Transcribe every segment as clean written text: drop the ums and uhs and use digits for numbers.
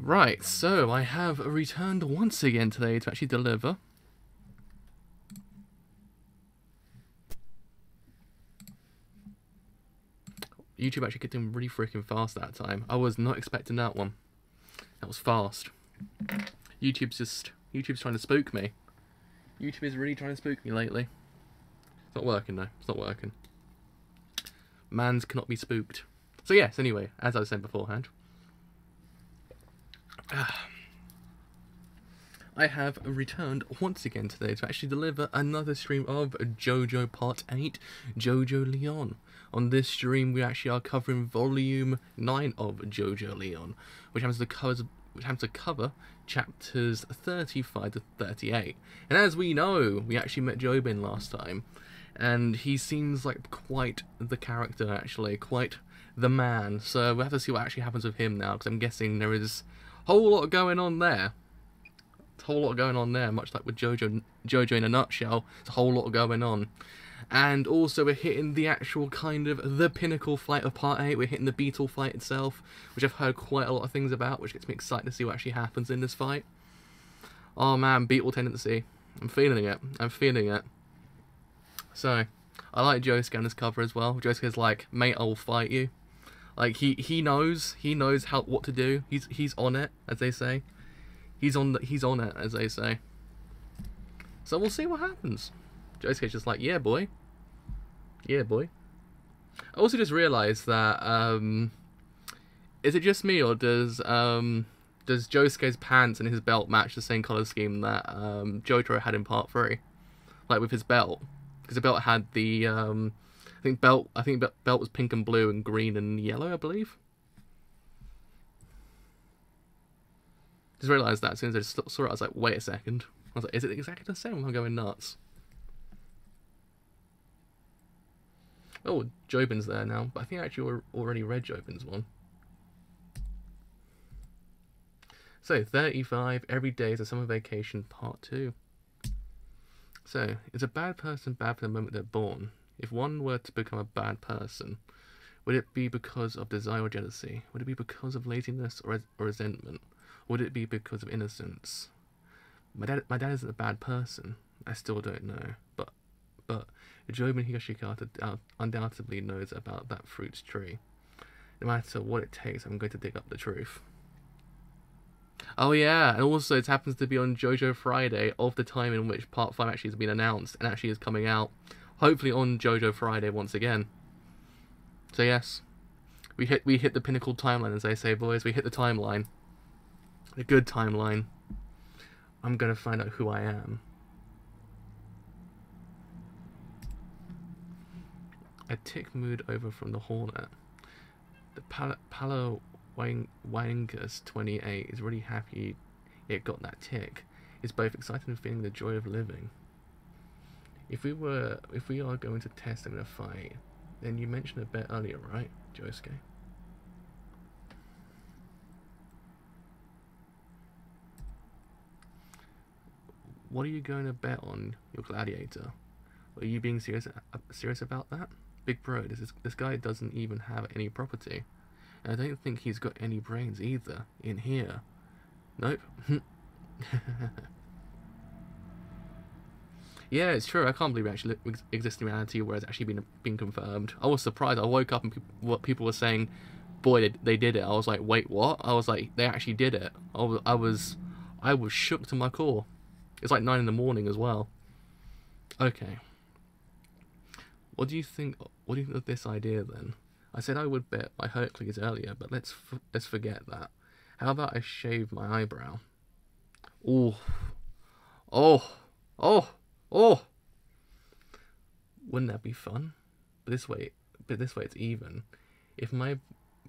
Right, so I have returned once again today to actually deliver. YouTube actually getting really freaking fast that time. I was not expecting that one. That was fast. YouTube's trying to spook me. YouTube is really trying to spook me lately. It's not working though. It's not working. Mans cannot be spooked. So yes, anyway, as I was saying beforehand, I have returned once again today to actually deliver another stream of JoJo Part 8, Jojolion. On this stream, we actually are covering Volume 9 of Jojolion, which happens to cover chapters 35 to 38. And as we know, we actually met Jobin last time, and he seems like quite the character, actually, quite the man. So we'll have to see what actually happens with him now, because I'm guessing there is a whole lot going on there. A whole lot going on there, much like with JoJo in a nutshell. It's a whole lot going on. And also we're hitting the actual kind of the pinnacle fight of Part 8. We're hitting the Beetle fight itself, which I've heard quite a lot of things about, which gets me excited to see what actually happens in this fight. Oh man, Beetle tendency. I'm feeling it. I'm feeling it. So, I like Josuke on this cover as well. Josuke's like, mate, I will fight you. Like, he knows what to do. He's on it, as they say. He's on it, as they say. So we'll see what happens. Josuke's just like, yeah, boy. Yeah, boy. I also just realised that, is it just me, or does Josuke's pants and his belt match the same colour scheme that Jotaro had in Part 3? Like with his belt. Because the belt had the, I think belt was pink and blue and green and yellow, I believe. Just realised that as soon as I saw it, I was like, wait a second. I was like, is it exactly the same? I'm going nuts. Oh, Jobin's there now, but I think I actually already read Jobin's one. So, 35, Every Day is a Summer Vacation, Part 2. So, is a bad person bad from the moment they're born? If one were to become a bad person, would it be because of desire or jealousy? Would it be because of laziness or resentment? Would it be because of innocence? My dad isn't a bad person. I still don't know, but Jobin Higashikata undoubtedly knows about that fruit's tree. No matter what it takes, I'm going to dig up the truth. Oh yeah, and also it happens to be on JoJo Friday, of the time in which Part 5 actually has been announced and actually is coming out. Hopefully on JoJo Friday once again. So yes, we hit the pinnacle timeline, as they say, boys. We hit the timeline. A good timeline. I'm gonna find out who I am. A tick moved over from the Hornet. The Palawangus 28 is really happy it got that tick. It's both excited and feeling the joy of living. If we are going to test him in a fight, then you mentioned a bit earlier, right, Josuke? What are you going to bet on your gladiator? Are you being serious about that? Big bro, this guy doesn't even have any property. And I don't think he's got any brains either, in here. Nope. Yeah, it's true, I can't believe it actually exists in reality where it's actually been confirmed. I was surprised, I woke up and what people were saying, boy, they did it. I was like, wait, what? I was like, they actually did it. I was shook to my core. It's like 9 in the morning as well. Okay. What do you think of this idea then? I said I would bet by Hercules earlier, but let's forget that. How about I shave my eyebrow? Oh. Oh. Oh. Oh. Wouldn't that be fun? But this way it's even. If my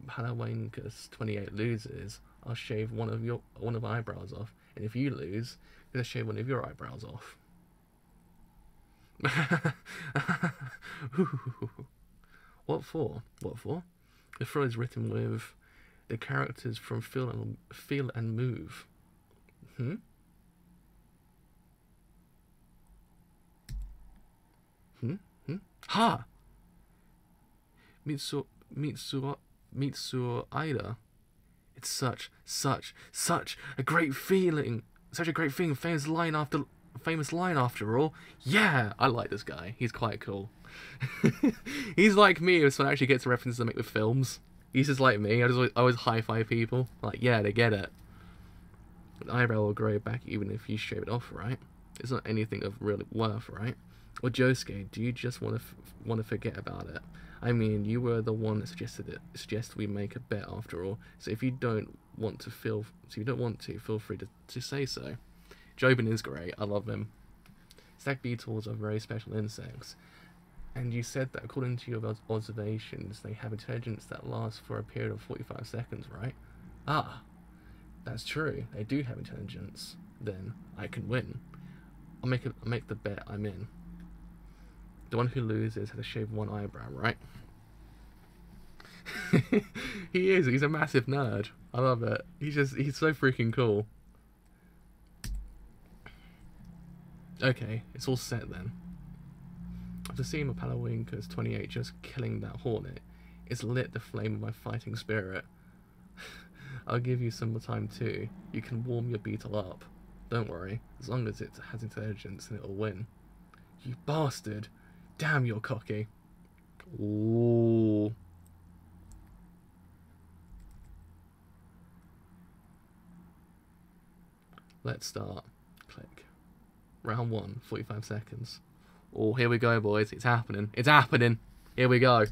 Palawangus 28 loses, I'll shave one of my eyebrows off, and if you lose, I'm gonna shave one of your eyebrows off. What for? What for? The throw is written with the characters from Feel and Move. Hmm? Hmm? Hmm? Ha! Mitsu Aida. It's such a great feeling. Such a great feeling. Famous line after all. Yeah, I like this guy. He's quite cool. He's like me if someone actually gets references to make with films. He's just like me. I always high-five people. Like, yeah, they get it. The eyebrow will grow back even if you shave it off, right? It's not anything of real worth, right? Or Josuke, do you just want to forget about it? I mean, you were the one that suggested we make a bet after all. So if you don't want to, feel free to say so. Jobin is great. I love him. Stag beetles are very special insects. And you said that according to your observations, they have intelligence that lasts for a period of 45 seconds, right? Ah, that's true. They do have intelligence. Then I can win. I'll make the bet I'm in. The one who loses has to shave one eyebrow, right? He is. He's a massive nerd. I love it. He's so freaking cool. Okay, it's all set then. After seeing my Palawinka's 28 just killing that hornet, it's lit the flame of my fighting spirit. I'll give you some more time too. You can warm your beetle up. Don't worry, as long as it has intelligence, then it'll win. You bastard! Damn, you're cocky. Ooh. Let's start. Click. Round 1, 45 seconds. Oh, here we go, boys. It's happening. It's happening. Here we go.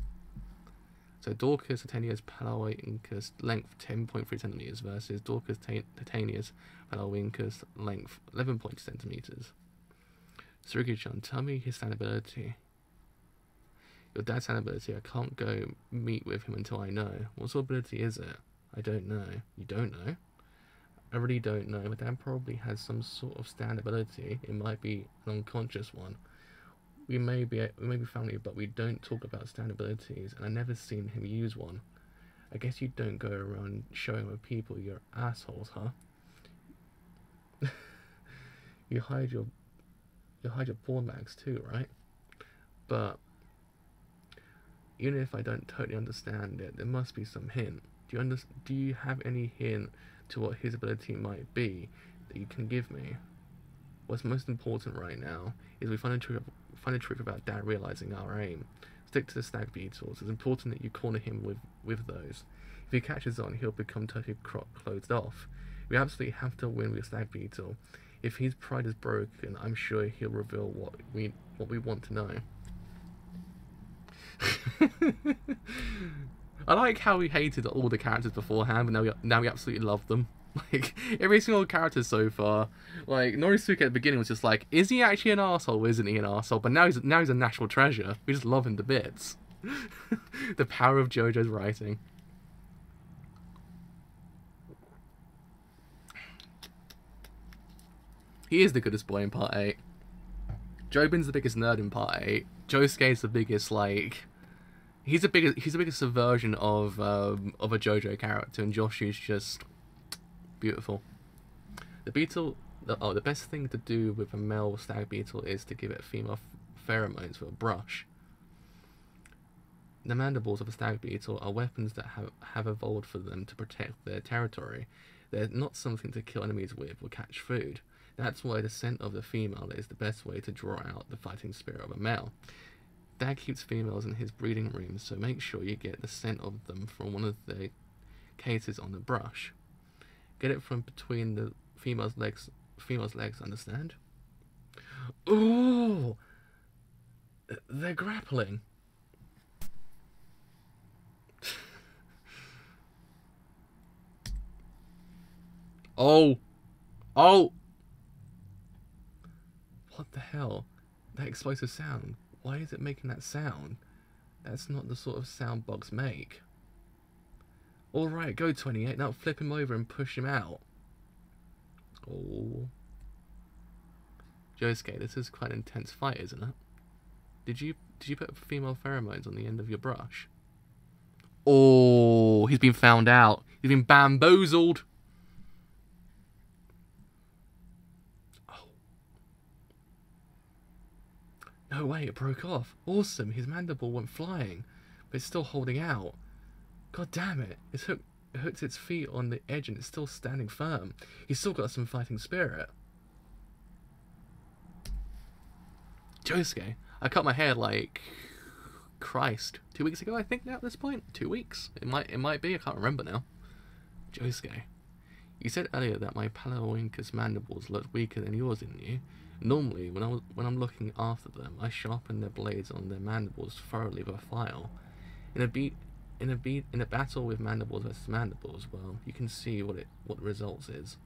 So Dorcas Titania's Palawinka's length 10.3 centimeters versus Dorcas Titania's Palawinka's length 11.2 centimeters. Surugi-chan, tell me his stand ability. Your dad's stand ability. I can't go meet with him until I know. What sort of ability is it? I don't know. You don't know? I really don't know. My dad probably has some sort of stand ability. It might be an unconscious one. We may be family, but we don't talk about stand abilities, and I've never seen him use one. I guess you don't go around showing other people you're assholes, huh? you hide your porn mags too, right? But even if I don't totally understand it, there must be some hint. Do you have any hint to what his ability might be that you can give me? What's most important right now is we find the truth about Dad realizing our aim. Stick to the stag beetles. It's important that you corner him with those. If he catches on, he'll become totally closed off. We absolutely have to win with stag beetle. If his pride is broken, I'm sure he'll reveal what we want to know. I like how we hated all the characters beforehand, but now we absolutely love them. Like, every single character so far, like, Norisuke at the beginning was just like, is he actually an arsehole or isn't he an arsehole? But now he's a national treasure. We just love him to bits. The power of JoJo's writing. He is the goodest boy in Part 8. Jobin's the biggest nerd in Part 8. Josuke's the biggest, like... He's the biggest subversion of a JoJo character, and Josh is just... beautiful. The best thing to do with a male stag beetle is to give it female pheromones with a brush. The mandibles of a stag beetle are weapons that have evolved for them to protect their territory. They're not something to kill enemies with or catch food. That's why the scent of the female is the best way to draw out the fighting spirit of a male. Dad keeps females in his breeding room, so make sure you get the scent of them from one of the cases on the brush. Get it from between the female's legs, understand? Ooh! They're grappling. Oh! Oh! What the hell? That explosive sound. Why is it making that sound? That's not the sort of sound bugs make. Alright, go 28. Now flip him over and push him out. Oh. Josuke, this is quite an intense fight, isn't it? Did you put female pheromones on the end of your brush? Oh, he's been found out. He's been bamboozled. Oh. No way, it broke off. Awesome, his mandible went flying, but it's still holding out. God damn it. hooked its feet on the edge and it's still standing firm. He's still got some fighting spirit. Josuke, I cut my hair like Christ 2 weeks ago, I think now at this point. 2 weeks. It might be, I can't remember now. Josuke, you said earlier that my Palaoinkus mandibles looked weaker than yours, didn't you? Normally, when I'm looking after them, I sharpen their blades on their mandibles thoroughly with a file. In a battle with mandibles versus mandibles, well, you can see what the results is.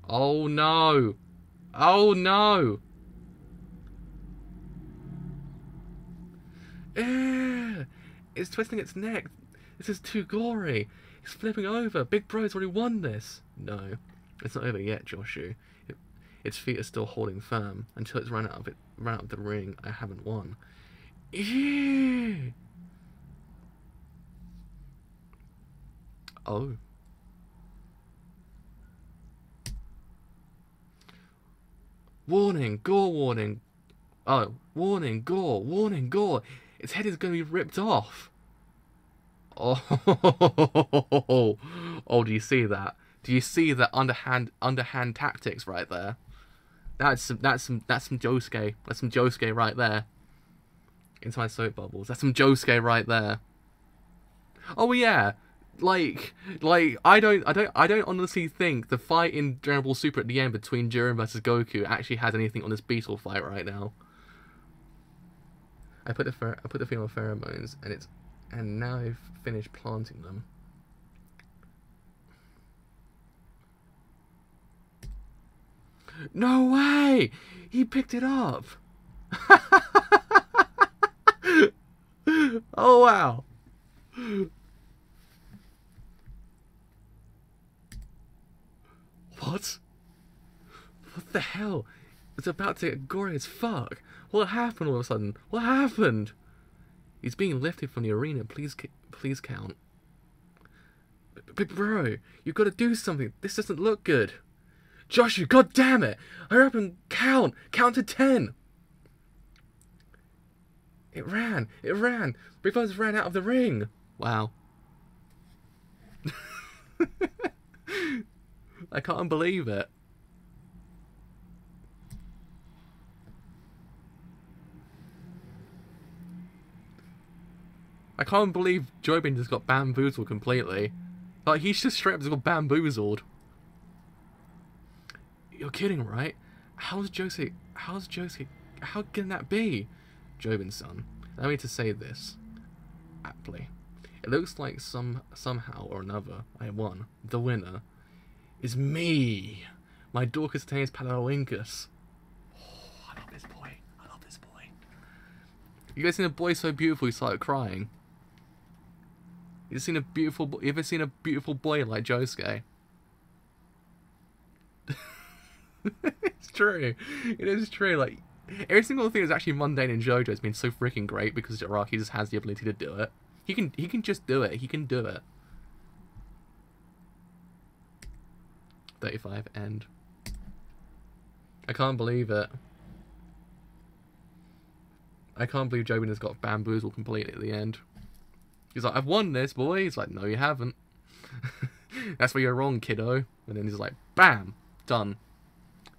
Oh no! Oh no! It's twisting its neck. This is too gory. It's flipping over. Big Bro's already won this. No, it's not over yet, Joshu. Its feet are still holding firm. Until it's run out of the ring, I haven't won. Ew. Oh. Warning, gore warning. Oh, warning, gore, warning, gore. Its head is going to be ripped off. Oh, oh, do you see that? Do you see that underhand tactics right there? That's some Josuke. That's some Josuke right there. Into my soap bubbles. That's some Josuke right there. Oh yeah. Like I don't honestly think the fight in Dragon Ball Super at the end between Jiren versus Goku actually has anything on this beetle fight right now. I put the female pheromones and now I've finished planting them. No way! He picked it up. Oh wow. What? What the hell? It's about to get gory as fuck. What happened all of a sudden? What happened? He's being lifted from the arena. Please count. Big bro, you've got to do something. This doesn't look good. Joshua, god damn it! Hurry up and count. Count to 10. It ran. Big Bro's ran out of the ring. Wow. I can't believe it. I can't believe Jobin just got bamboozled completely. Like, he's just straight up just got bamboozled. You're kidding, right? How can that be? Jobin's son, allow me to say this aptly. It looks like somehow or another I won. The winner is me. My Dorcas Tane's Palaoinkus. Oh, I love this boy. I love this boy. You guys seen a boy so beautiful he started crying? You ever seen a beautiful boy like Josuke? It's true. It is true. Like, every single thing that's actually mundane in JoJo has been so freaking great because Araki just has the ability to do it. He can just do it. He can do it. 35 end. I can't believe it. I can't believe Jobin has got bamboozled completely at the end. He's like, I've won this, boy. He's like, no, you haven't. That's where you're wrong, kiddo. And then he's like, bam, done.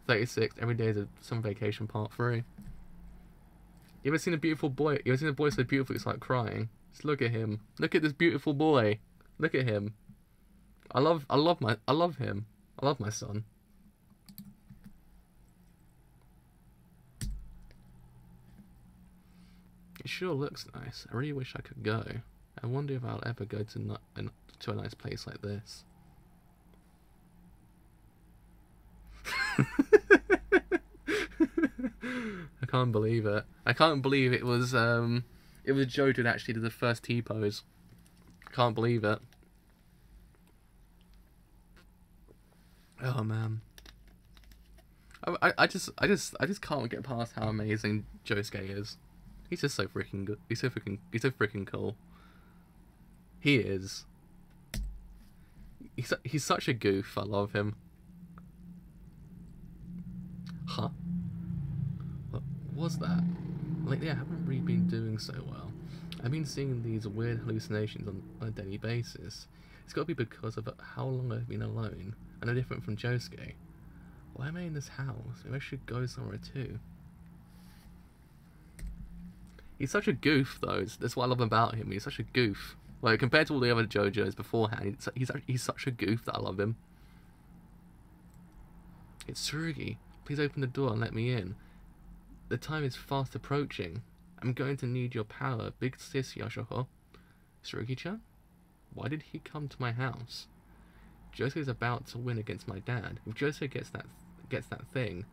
36. Every day is a summer vacation part 3. You ever seen a beautiful boy? You ever seen a boy so beautiful it's like crying? Just look at him. Look at this beautiful boy. Look at him. I love him. I love my son. It sure looks nice. I really wish I could go. I wonder if I'll ever go to a nice place like this. I can't believe it. I can't believe it was Jojo that actually did the first T-pose. Can't believe it. Oh man. I just can't get past how amazing Josuke is. He's just so freaking good. He's so freaking cool. He is. He's such a goof. I love him. Huh? What was that? Lately, I haven't really been doing so well. I've been seeing these weird hallucinations on a daily basis. It's got to be because of how long I've been alone. I know different from Josuke. Why am I in this house? Maybe I should go somewhere too. He's such a goof, though. That's what I love about him. He's such a goof. Like, compared to all the other JoJo's beforehand, he's such a goof that I love him. It's Tsurugi. Please open the door and let me in. The time is fast approaching. I'm going to need your power. Big sis Yashoho. Tsurugi-chan? Why did he come to my house? Josuke is about to win against my dad. If Josuke gets that thing,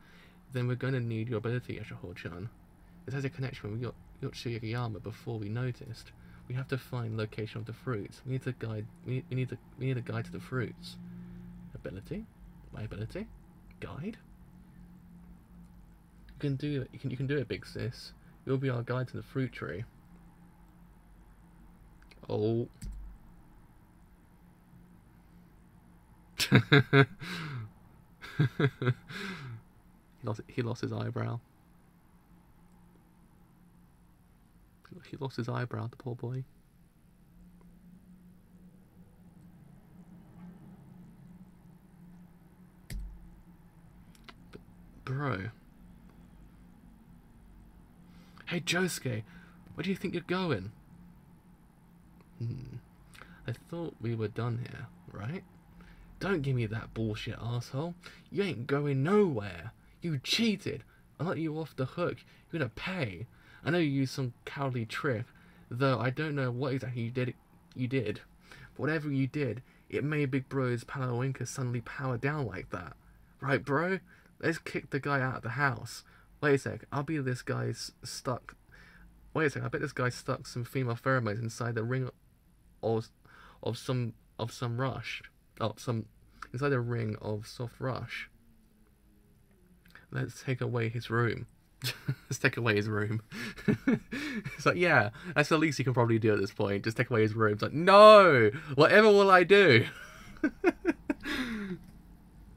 then we're going to need your ability, Yashoho-chan. This has a connection with Yoshiyama before we noticed. We have to find location of the fruits. We need a guide. We need a guide to the fruits. Ability? My ability? Guide? You can do it. You can do it, big sis. You'll be our guide to the fruit tree. Oh. He lost his eyebrow. He lost his eyebrow, the poor boy. But, bro. Hey, Josuke, where do you think you're going? I thought we were done here, right? Don't give me that bullshit, asshole. You ain't going nowhere. You cheated. I let you off the hook. You're gonna pay. I know you used some cowardly trick, though I don't know what exactly you did. But whatever you did, it made Big Bro's Palawinka suddenly power down like that. Right, bro? Let's kick the guy out of the house. Wait a sec, I bet this guy's stuck some female pheromones inside the ring of some rush. Inside the ring of soft rush. Let's take away his room. Let's take away his room. It's like, yeah, that's the least you can probably do at this point. Just take away his room. It's like, no! Whatever will I do?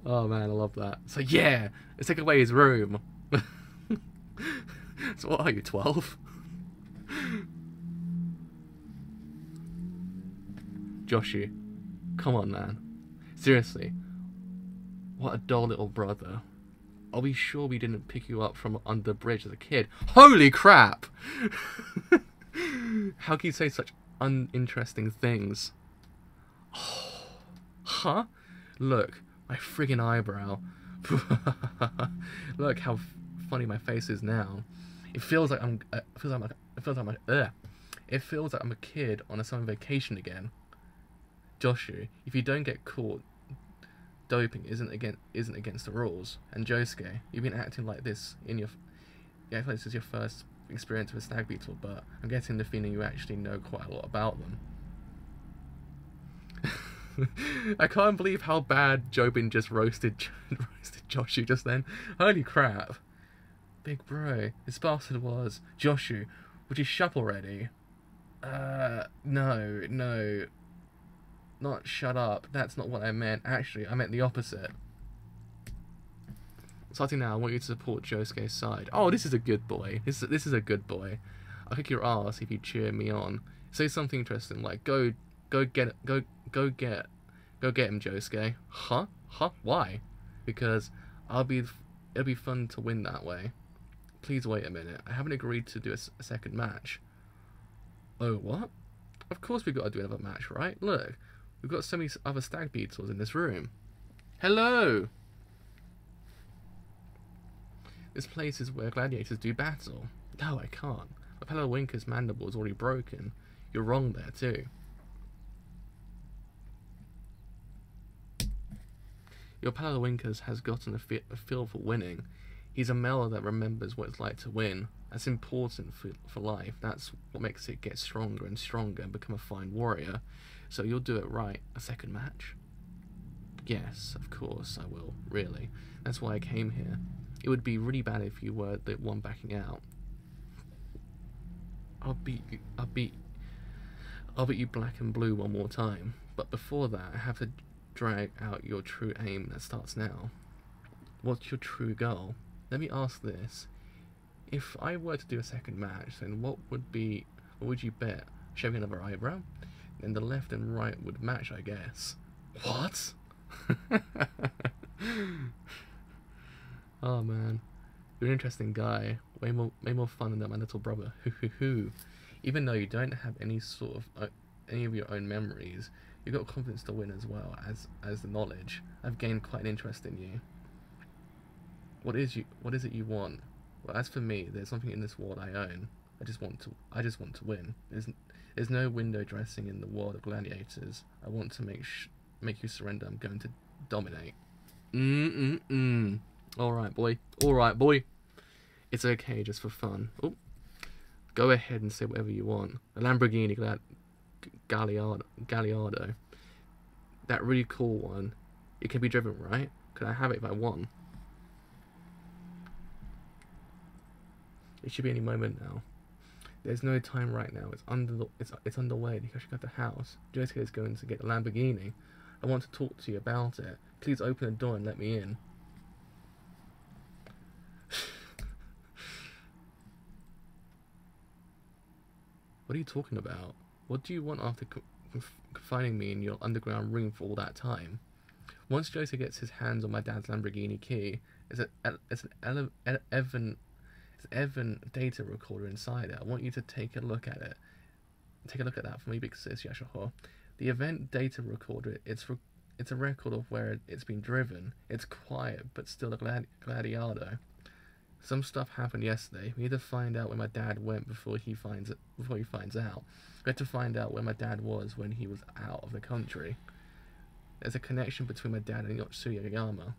Oh man, I love that. So yeah, let's take away his room. So what are you, 12? Joshi, come on man. Seriously. What a dull little brother. Are we sure we didn't pick you up from under the bridge as a kid? Holy crap! How can you say such uninteresting things? Oh, huh? Look, my friggin' eyebrow. Look how funny my face is now. It feels like I'm a kid on a summer vacation again. Joshua, if you don't get caught, doping isn't against the rules. And Josuke, you've been acting like this this is your first experience with stag beetle, but I'm getting the feeling you actually know quite a lot about them. I can't believe how bad Jobin just roasted Joshua just then. Holy crap. Big bro, this bastard was Joshua, would you shut already? No. Not shut up. That's not what I meant. Actually, I meant the opposite. Starting now, I want you to support Josuke's side. Oh, this is a good boy. This is a good boy. I'll kick your ass if you cheer me on. Say something interesting like, go get him, Josuke. Huh? Why? Because it'll be fun to win that way. Please wait a minute. I haven't agreed to do a second match. Oh, what? Of course we've got to do another match, right? Look. We've got so many other stag beetles in this room. Hello! This place is where gladiators do battle. No, I can't. My Palawinka's mandible is already broken. You're wrong there, too. Your Palawinka's has gotten a feel for winning. He's a male that remembers what it's like to win. That's important for life. That's what makes it get stronger and stronger and become a fine warrior. So you'll do it right. A second match? Yes, of course I will, really. That's why I came here. It would be really bad if you were the one backing out. I'll beat you black and blue one more time. But before that, I have to drag out your true aim that starts now. What's your true goal? Let me ask this. If I were to do a second match, then what would you bet? Shaving another eyebrow? then the left and right would match, I guess. What? Oh man, you're an interesting guy. Way more fun than my little brother. Hoo. Even though you don't have any of your own memories, you've got confidence to win as well as the knowledge. I've gained quite an interest in you. What is it you want? Well, as for me, there's something in this world I own. I just want to win. There's no window dressing in the world of gladiators. I want to make you surrender. I'm going to dominate. Alright, boy. It's okay, just for fun. Oh, go ahead and say whatever you want. A Lamborghini Gallardo. That really cool one. It can be driven, right? Could I have it if I won? It should be any moment now. There's no time right now. It's underway. You should go to the house. Josuke is going to get a Lamborghini. I want to talk to you about it. Please open the door and let me in. What are you talking about? What do you want after confining me in your underground room for all that time? Once Josuke gets his hands on my dad's Lamborghini key, it's an Evan data recorder inside it. I want you to take a look at it. Take a look at that for me, big sis Yashaho. The event data recorder, it's a record of where it's been driven. It's quiet, but still a gladiator. Some stuff happened yesterday. We need to find out where my dad went before he finds out. We have to find out where my dad was when he was out of the country. There's a connection between my dad and Yotsuyama.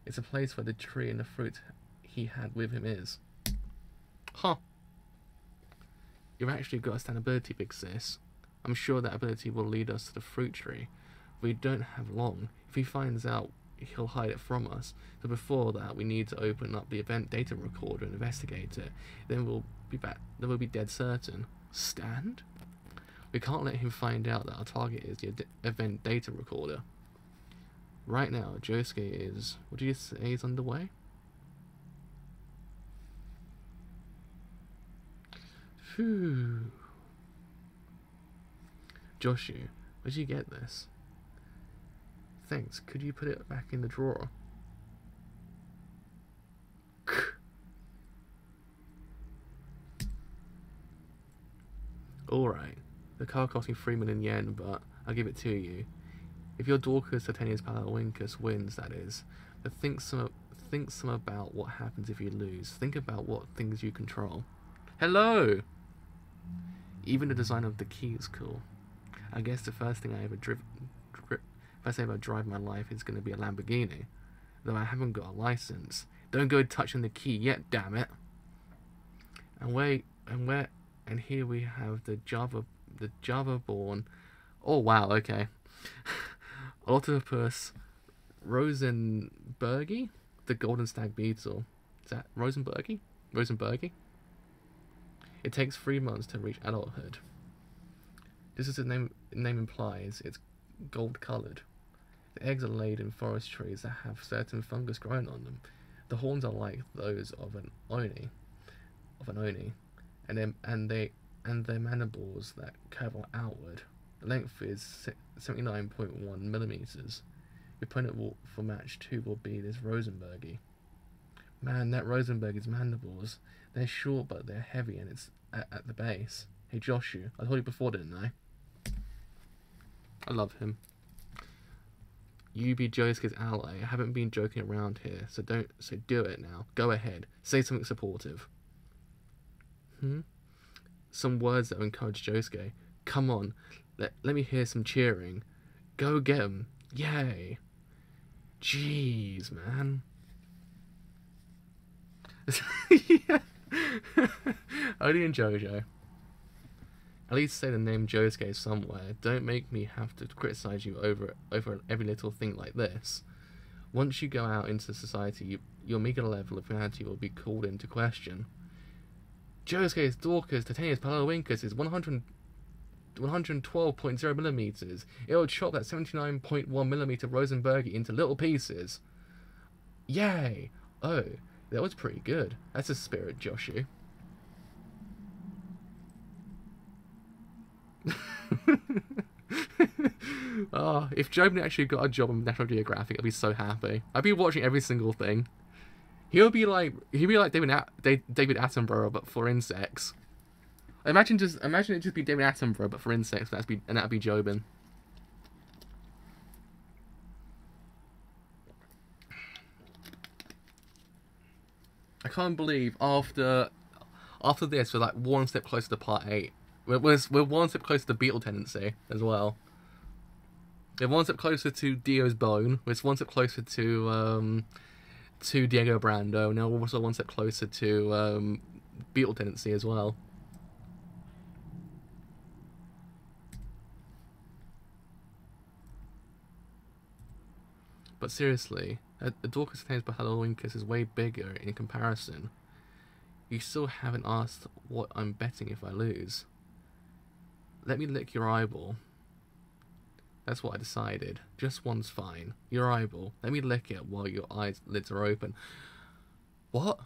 It's a place where the tree and the fruit he had with him is. Huh. You've actually got a stand ability, big sis. I'm sure that ability will lead us to the fruit tree. We don't have long. If he finds out, he'll hide it from us. So before that, we need to open up the event data recorder and investigate it. Then we'll be dead certain. Stand? We can't let him find out that our target is the event data recorder. Right now, Josuke is... What did you say is underway? Phew. Joshu, where'd you get this? Thanks, could you put it back in the drawer? Alright, the car cost me 3 million yen, but I'll give it to you. If your Dorcas Titanius Palawinkus wins, that is. But think some about what happens if you lose. Think about what things you control. Hello! Even the design of the key is cool. I guess the first thing I ever drive my life is going to be a Lamborghini. Though I haven't got a license. Don't go touching the key yet, damn it. And here we have the Java born. Oh wow, okay. Octopus Rosenbergi? The golden stag beetle. Is that Rosenbergi? It takes 3 months to reach adulthood. Just as the name implies, it's gold coloured. The eggs are laid in forest trees that have certain fungus growing on them. The horns are like those of an oni, and their mandibles that curve outward. The length is 79.1 millimeters. Your opponent for match 2 will be this Rosenbergi. Man, that Rosenbergi's mandibles, they're short but they're heavy and it's at the base. Hey Joshu, I told you before, didn't I? I love him. You be Josuke's ally. I haven't been joking around here, so do it now. Go ahead. Say something supportive. Some words that will encourage Josuke. Come on, let me hear some cheering. Go get him. Yay. Jeez, man. Yeah. Only in JoJo. At least say the name Josuke somewhere. Don't make me have to criticize you over every little thing like this. Once you go out into society, your meager level of humanity will be called into question. Josuke's Dorcas Titanius Palawinkus is 112.0 millimeters. It will chop that 79.1 millimeter Rosenbergi into little pieces. Yay! Oh, that was pretty good. That's a spirit, Joshu. Oh, if Jobin actually got a job on National Geographic, I'd be so happy. I'd be watching every single thing. He'll be like David Attenborough, but for insects. Imagine it just be David Attenborough, but for insects. That'd be Jobin. I can't believe after this we're like one step closer to part 8. We're one step closer to Beetle Tendency as well. We're one step closer to Dio's Bone. We're one step closer to Diego Brando. Now we're also one step closer to Beetle Tendency as well. But seriously, the Dorcas Tales by Halloweenkus is way bigger in comparison. You still haven't asked what I'm betting if I lose. Let me lick your eyeball. That's what I decided. Just one's fine. Your eyeball. Let me lick it while your lids are open. What?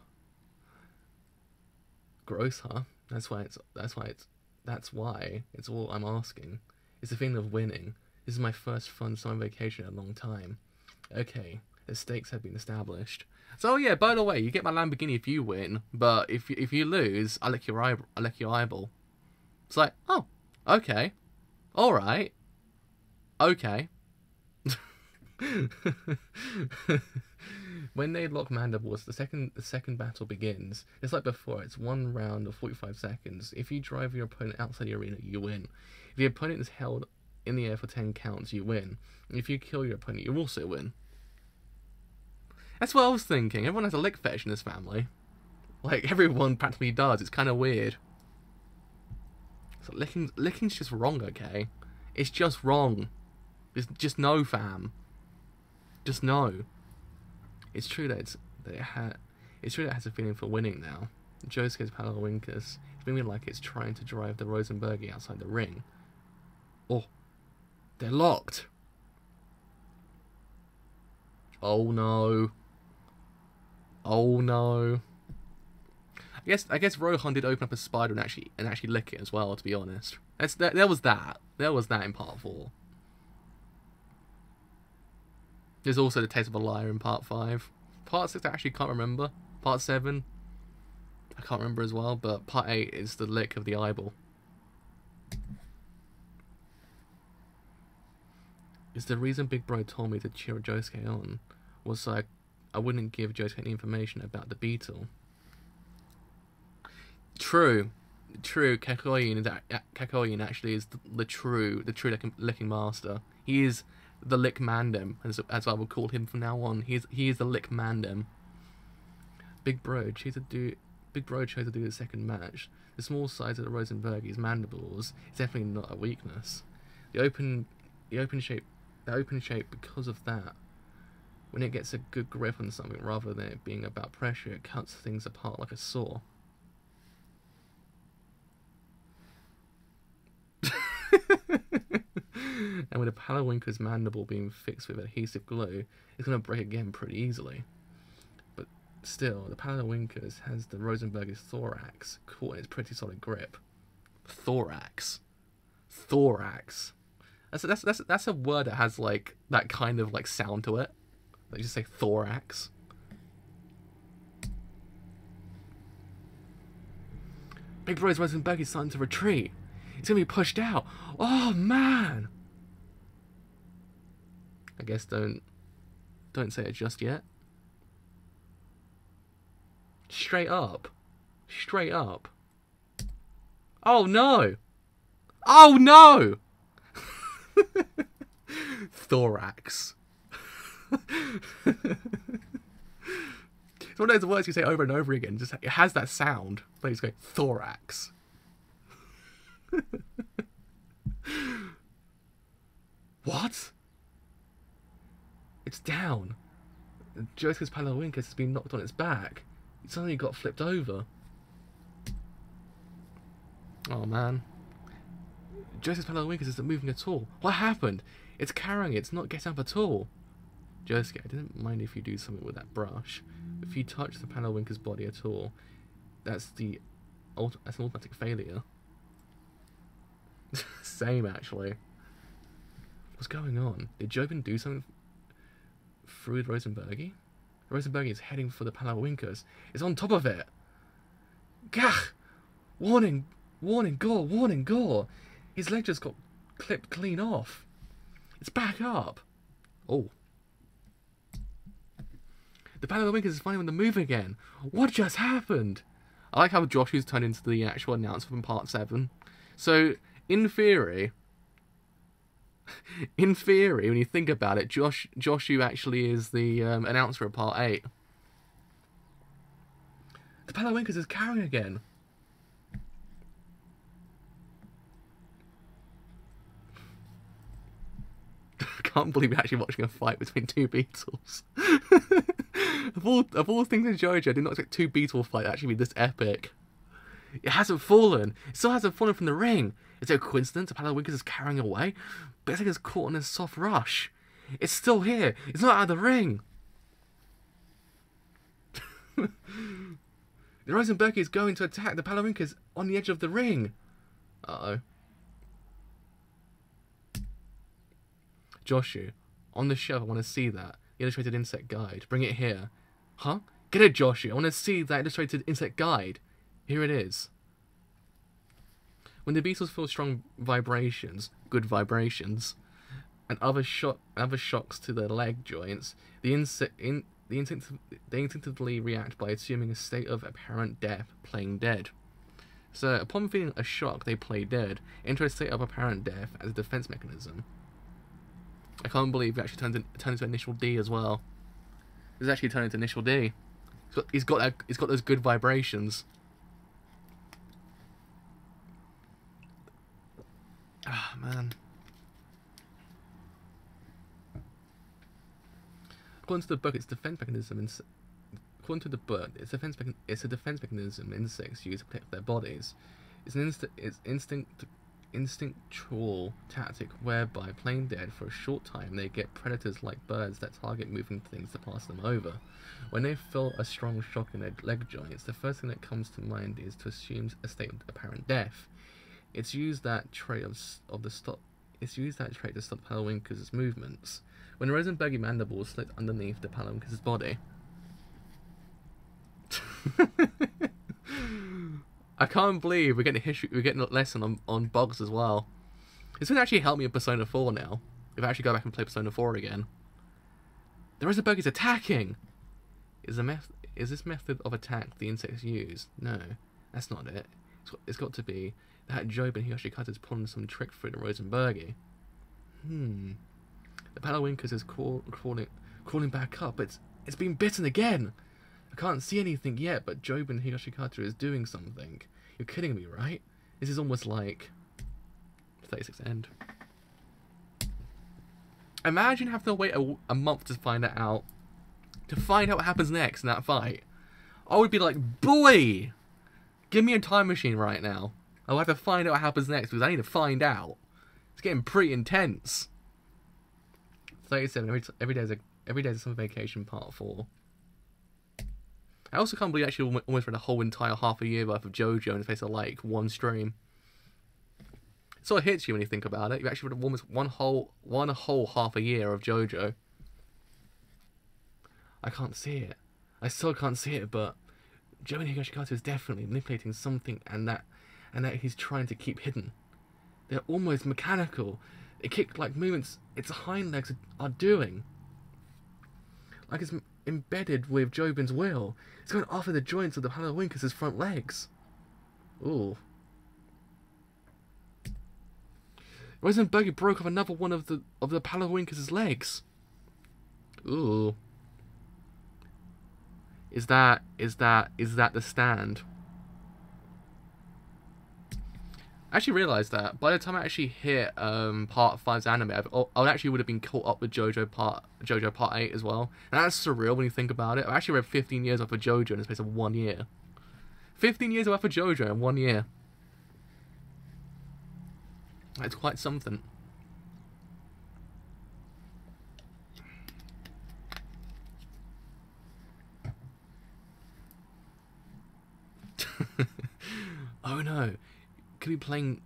Gross, huh? That's why it's all I'm asking. It's the feeling of winning. This is my first fun summer vacation in a long time. Okay, the stakes have been established. So yeah, by the way, you get my Lamborghini if you win, but if you lose, I lick your eyeball. It's like, oh, okay, all right, okay. When they lock mandibles, the second battle begins. It's like before. It's 1 round of 45 seconds. If you drive your opponent outside the arena, you win. If the opponent is held in the air for 10 counts, you win. And if you kill your opponent, you also win. That's what I was thinking. Everyone has a lick fetish in this family. Like, everyone practically does. It's kind of weird. So licking's just wrong, okay? It's just wrong. Just no, fam. Just no. It's true that it has a feeling for winning now. Josuke's Palawinkus. It's feeling like it's trying to drive the Rosenbergi outside the ring. Oh, they're locked. Oh no. Oh no. I guess Rohan did open up a spider and actually lick it as well, to be honest. There was that in part 4. There's also the taste of a liar in part 5. Part 6 I actually can't remember. Part 7 I can't remember as well, but part 8 is the lick of the eyeball. Is the reason Big Bro told me to cheer Josuke on was so I wouldn't give Josuke any information about the beetle. True. Kakoyin actually is the true licking master. He is the Lick Mandem, as I will call him from now on. He is the Lick Mandem. Big Bro chose to do the second match. The small size of the Rosenbergi's mandibles is definitely not a weakness. The open shape because of that. When it gets a good grip on something rather than it being about pressure, it cuts things apart like a saw. And with a Palawinker's mandible being fixed with adhesive glue, it's going to break again pretty easily. But still, the Palawinker's has the Rosenberg's thorax caught in its pretty solid grip. Thorax. That's a word that has like that kind of like sound to it. Like just say thorax. Big Bro's Rosenberg is starting to retreat. It's gonna be pushed out. Oh man! I guess don't say it just yet. Straight up. Oh no! Oh no! Thorax. It's one of those words you say over and over again. Just it has that sound. But you go thorax. What? It's down. Josuke's Palawinkus has been knocked on its back. It suddenly got flipped over. Oh man. Josuke's Palawinkus isn't moving at all. What happened? It's carrying it. It's not getting up at all. Josuke, I didn't mind if you do something with that brush. If you touch the Palawinker's body at all, that's an automatic failure. Same, actually. What's going on? Did Jobin do something through Rosenbergi? Rosenbergi is heading for the Palawinkers. It's on top of it. Gah! Warning! Warning, gore! Warning, gore! His leg just got clipped clean off. It's back up. Oh. The Palawinkers is finally on the move again. What just happened? I like how Joshu's turned into the actual announcer from Part 7. So, in theory, when you think about it, Joshu actually is the announcer of Part 8. The Palawinkers is carrying again. I can't believe we're actually watching a fight between two beetles. Of all things in JoJo, I did not expect two beetle fight to actually be this epic. It hasn't fallen. It still hasn't fallen from the ring. Is it a coincidence? The Palawinkers is carrying away? But it's like it's caught in a soft rush. It's still here. It's not out of the ring. The Rosenbergi is going to attack the Palawinkers on the edge of the ring. Uh-oh. Joshu, on the shelf, I want to see that. The illustrated insect guide. Bring it here. Huh? Get it, Joshu. I want to see that illustrated insect guide. Here it is. When the beetles feel strong vibrations, good vibrations, and other shocks to their leg joints, they instinctively react by assuming a state of apparent death, playing dead. So, upon feeling a shock, they play dead, enter a state of apparent death as a defense mechanism. I can't believe it actually turned into Initial D as well. It's actually turned into Initial D. He's got those good vibrations. Ah, man. According to the book, it's a defense mechanism. According to the book, it's a defense mechanism insects use to protect their bodies. It's an instinctual tactic whereby, playing dead for a short time, they get predators like birds that target moving things to pass them over. When they feel a strong shock in their leg joints, the first thing that comes to mind is to assume a state of apparent death. It's used that trait to stop Palawinkers' movements. When Rosenbergi mandible slit underneath the Palawinkers' body. I can't believe we're getting a lesson on bugs as well. This would actually help me in Persona 4 now. If I actually go back and play Persona 4 again. The Rosenbergi's attacking! Is this method of attack the insects use? No, that's not it. It's got to be that Jobin Hiyoshikata is pulling some trick through the Rosenbergi. The Palawinkers is crawling back up. It's been bitten again. I can't see anything yet, but Jobin Hiyoshikata is doing something. You're kidding me, right? This is almost like 36 end. Imagine having to wait a month to find that out. To find out what happens next in that fight. I would be like, boy! Give me a time machine right now. I'll have to find out what happens next because I need to find out. It's getting pretty intense. 37. Every day is a summer vacation. Part 4. I also can't believe I actually almost read a whole entire half a year worth of JoJo in the space of like one stream. It sort of hits you when you think about it. You've actually read almost one whole half a year of JoJo. I can't see it. I still can't see it, but Jobin Hiyoshikata is definitely manipulating something, and that he's trying to keep hidden. They're almost mechanical. They kick like movements its hind legs are doing. Like it's embedded with Jobin's will. It's going after the joints of the Palawinkers' front legs. Ooh. Rosenbergi broke off another one of the Palawinkers' legs. Ooh. Is that the stand? I actually realised that by the time I actually hit Part 5's anime, I actually would have been caught up with JoJo Part 8 as well. And that's surreal when you think about it. I've actually read 15 years worth of JoJo in the space of 1 year. 15 years worth of JoJo in 1 year. That's quite something. Oh no. Could be playing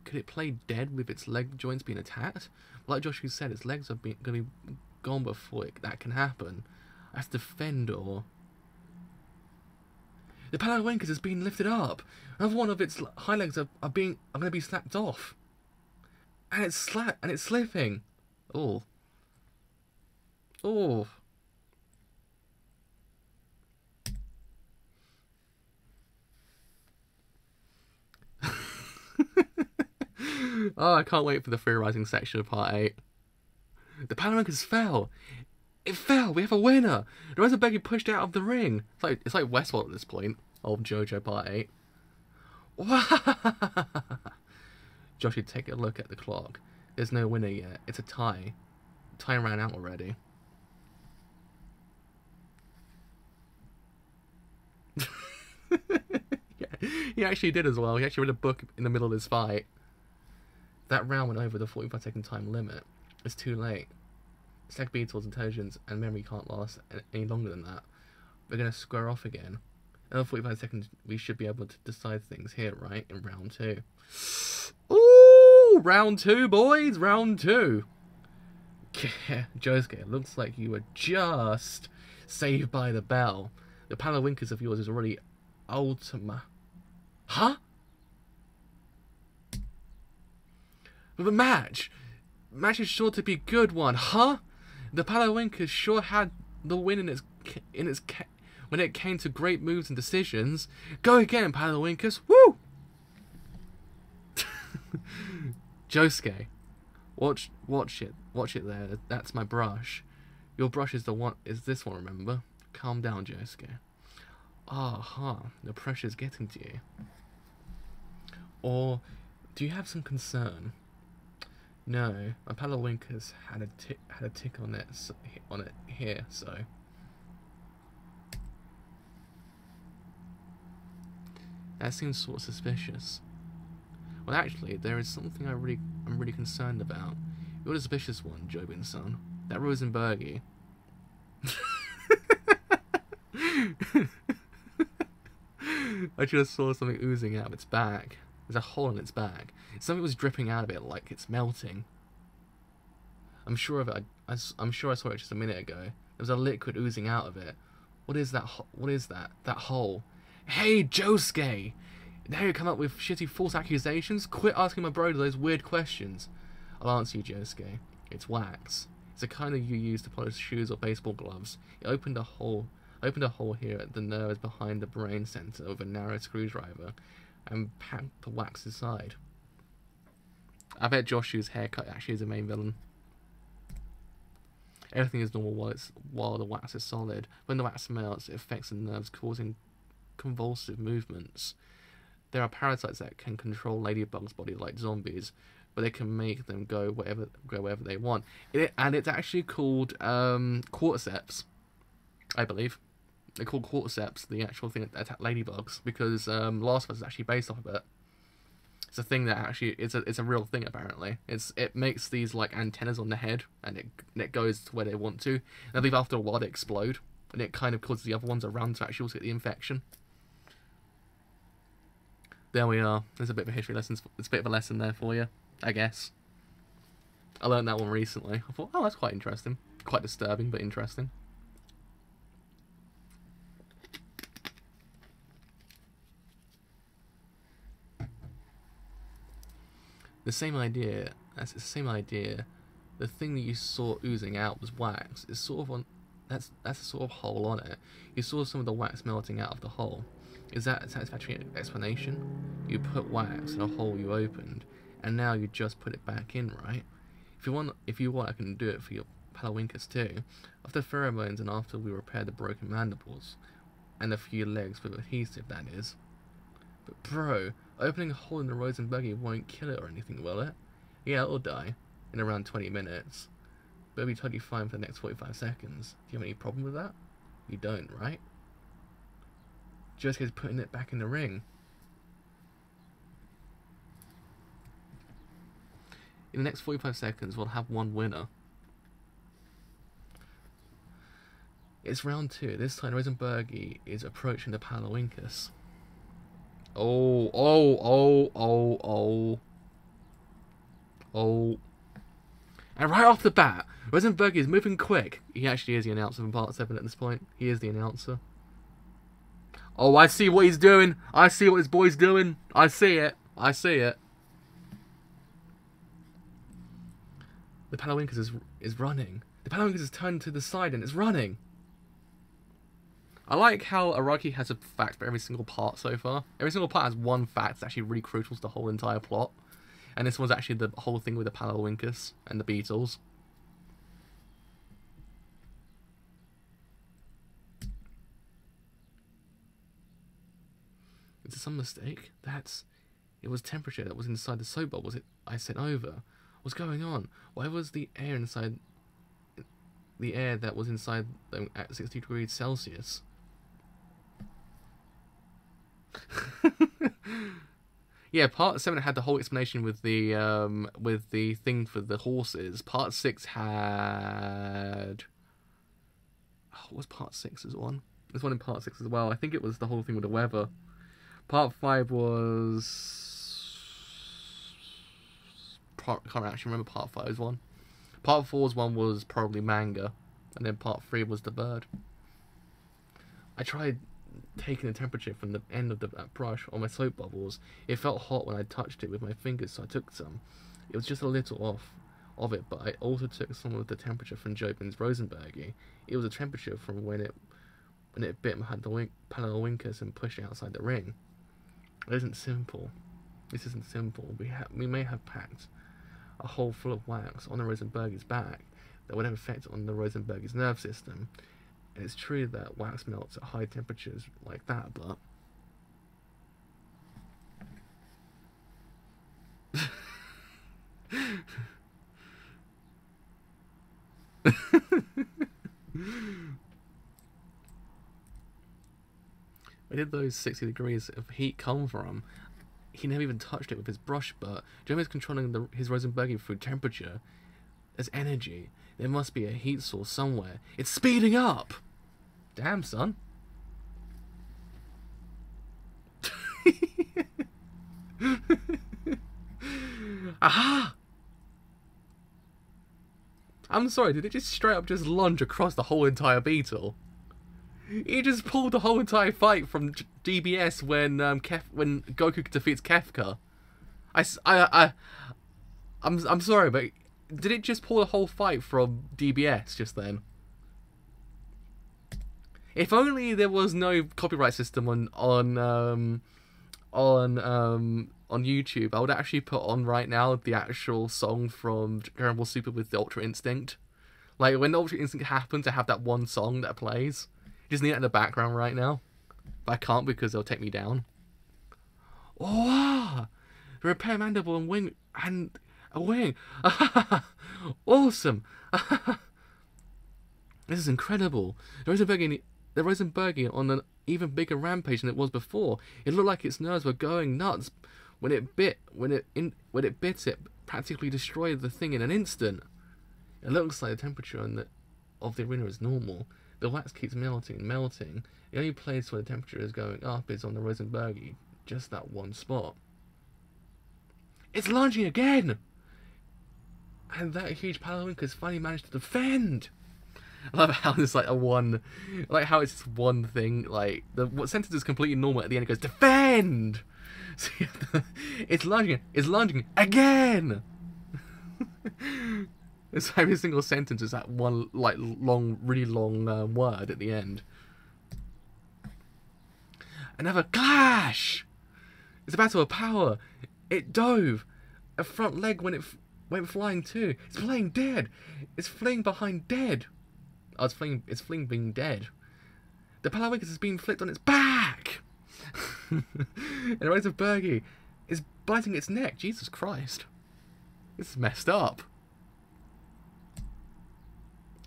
could it play dead with its leg joints being attacked? Like Joshua said, its legs are going to be gone before that can happen. I have to defend or... The Palawinkers is being lifted up. Another one of its hind legs are going to be snapped off. And it's slipping. Oh. Oh. Oh, I can't wait for the theorizing section of part 8. The Palawinkers fell. It fell. We have a winner. The rest of Becky pushed out of the ring. It's like Westworld at this point of JoJo part 8. Wow. Josh, you take a look at the clock. There's no winner yet. It's a tie. Time ran out already. Yeah, he actually did as well. He actually read a book in the middle of this fight. That round went over the 45-second time limit. It's too late. Stack Beetle's intelligence and memory can't last any longer than that. We're going to square off again. Another 45 seconds, we should be able to decide things here, right? In round 2. Ooh! Round 2, boys! Round 2! Yeah, Josuke, looks like you were just saved by the bell. The Palawinkers of yours is already Ultima. Huh? But the match is sure to be a good one, huh? The Palawinkers sure had the win when it came to great moves and decisions. Go again, Palawinkers! Woo! Josuke, watch it there. That's my brush. Your brush is this one, remember? Calm down, Josuke. Aha, the pressure's getting to you. Or do you have some concern? No, my Palawinkers had a tick on it here, so that seems sort of suspicious. Well, actually, there is something I'm really concerned about. You're the suspicious one, Jobin-san. That Rosenbergie. I just saw something oozing out of its back. There's a hole in its back. Something was dripping out of it like it's melting. I'm sure of it. I'm sure I saw it just a minute ago. There was a liquid oozing out of it. What is that? What is that? That hole? Hey, Josuke! Now you come up with shitty false accusations? Quit asking my bro those weird questions. I'll answer you, Josuke. It's wax. It's the kind that you use to polish shoes or baseball gloves. It opened a hole here at the nerves behind the brain center with a narrow screwdriver and packed the wax inside. I bet Joshua's haircut actually is the main villain. Everything is normal while the wax is solid. When the wax melts, it affects the nerves, causing convulsive movements. There are parasites that can control ladybugs' bodies like zombies, but they can make them go wherever they want. And it's actually called cordyceps, I believe. They're called cordyceps, the actual thing that attack ladybugs, because Last of Us is actually based off of it. It's a thing that actually it's a real thing apparently. It makes these like antennas on the head, and it goes to where they want to. And I believe after a while they explode, and it kind of causes the other ones around to actually also get the infection. There we are. There's a bit of a history lesson. It's a bit of a lesson there for you, I guess. I learned that one recently. I thought, oh, that's quite interesting. Quite disturbing, but interesting. The same idea. That's the same idea. The thing that you saw oozing out was wax. It's sort of on. That's a sort of hole on it. You saw some of the wax melting out of the hole. Is that a satisfactory explanation? You put wax in a hole you opened, and now you just put it back in, right? If you want, I can do it for your Palawinkers too. After pheromones and after we repair the broken mandibles, and a few legs with adhesive, that is. But bro, opening a hole in the Rosenbergie won't kill it or anything, will it? Yeah, it'll die in around 20 minutes. But it'll be totally fine for the next 45 seconds. Do you have any problem with that? You don't, right? Josuke's putting it back in the ring. In the next 45 seconds, we'll have one winner. It's round 2. This time, Rosenbergie is approaching the Palawinkers. Oh. Oh. And right off the bat, Rosenberg is moving quick. He actually is the announcer from Part 7 at this point. He is the announcer. Oh, I see what he's doing. I see what his boy's doing. I see it. I see it. The Palawinkers is running. The Palawinkers has turned to the side and it's running. I like how Araki has a fact for every single part so far. Every single part has one fact that's actually really crucial to the whole entire plot. And this was actually the whole thing with the Palawinkers and the Beatles. Is it some mistake? It was temperature that was inside the soap bubble. Was it I sent over? What's going on? Why was the air inside... the air that was inside them at 60 degrees Celsius? Yeah, Part 7 had the whole explanation with the thing for the horses. Part 6 had... Oh, what was Part 6's one? There's one in Part 6 as well. I think it was the whole thing with the weather. Part 5 was... I can't actually remember Part 5's one. Part 4's one was probably manga. And then Part 3 was the bird. I tried taking the temperature from the end of that brush on my soap bubbles. It felt hot when I touched it with my fingers, so I took some. It was just a little off of it, but I also took some of the temperature from Jobin's Rosenbergy. It was a temperature from when it bit and had the Palawinkers and pushed it outside the ring. It isn't simple. This isn't simple. We may have packed a hole full of wax on the Rosenbergy's back that would have effect on the Rosenbergy's nerve system. And it's true that wax melts at high temperatures like that, but... Where did those 60 degrees of heat come from? He never even touched it with his brush, but Jeremy's controlling his Rosenbergy through temperature. There's energy. There must be a heat source somewhere. It's speeding up! Damn, son. Aha! I'm sorry, did it just straight up just lunge across the whole entire beetle? He just pulled the whole entire fight from DBS when Goku defeats Kefka. I'm sorry, but did it just pull the whole fight from DBS just then? If only there was no copyright system on YouTube, I would actually put on right now the actual song from Dragon Ball Super with the Ultra Instinct. Like when the Ultra Instinct happens, I have that one song that plays. Just need it in the background right now, but I can't because they'll take me down. Oh, the repair mandible and wing and a wing. Awesome. This is incredible. The Rosenbergy on an even bigger rampage than it was before. It looked like its nerves were going nuts. When it bit it practically destroyed the thing in an instant. It looks like the temperature of the arena is normal. The wax keeps melting. The only place where the temperature is going up is on the Rosenbergy, just that one spot. It's launching again! And that huge Palawinkers finally managed to defend! I love how there's like how it's just one thing, like, what sentence is completely normal at the end it goes, DEFEND! So it's lunging again! It's every single sentence is that one, like, really long word at the end. Another clash! It's a battle of power. It dove. A front leg when it went flying too. It's fleeing dead. It's fleeing behind dead. Oh, it's fleeing being dead. The Palawinkers is being flipped on its back! And Rosenbergy is biting its neck. Jesus Christ. This is messed up.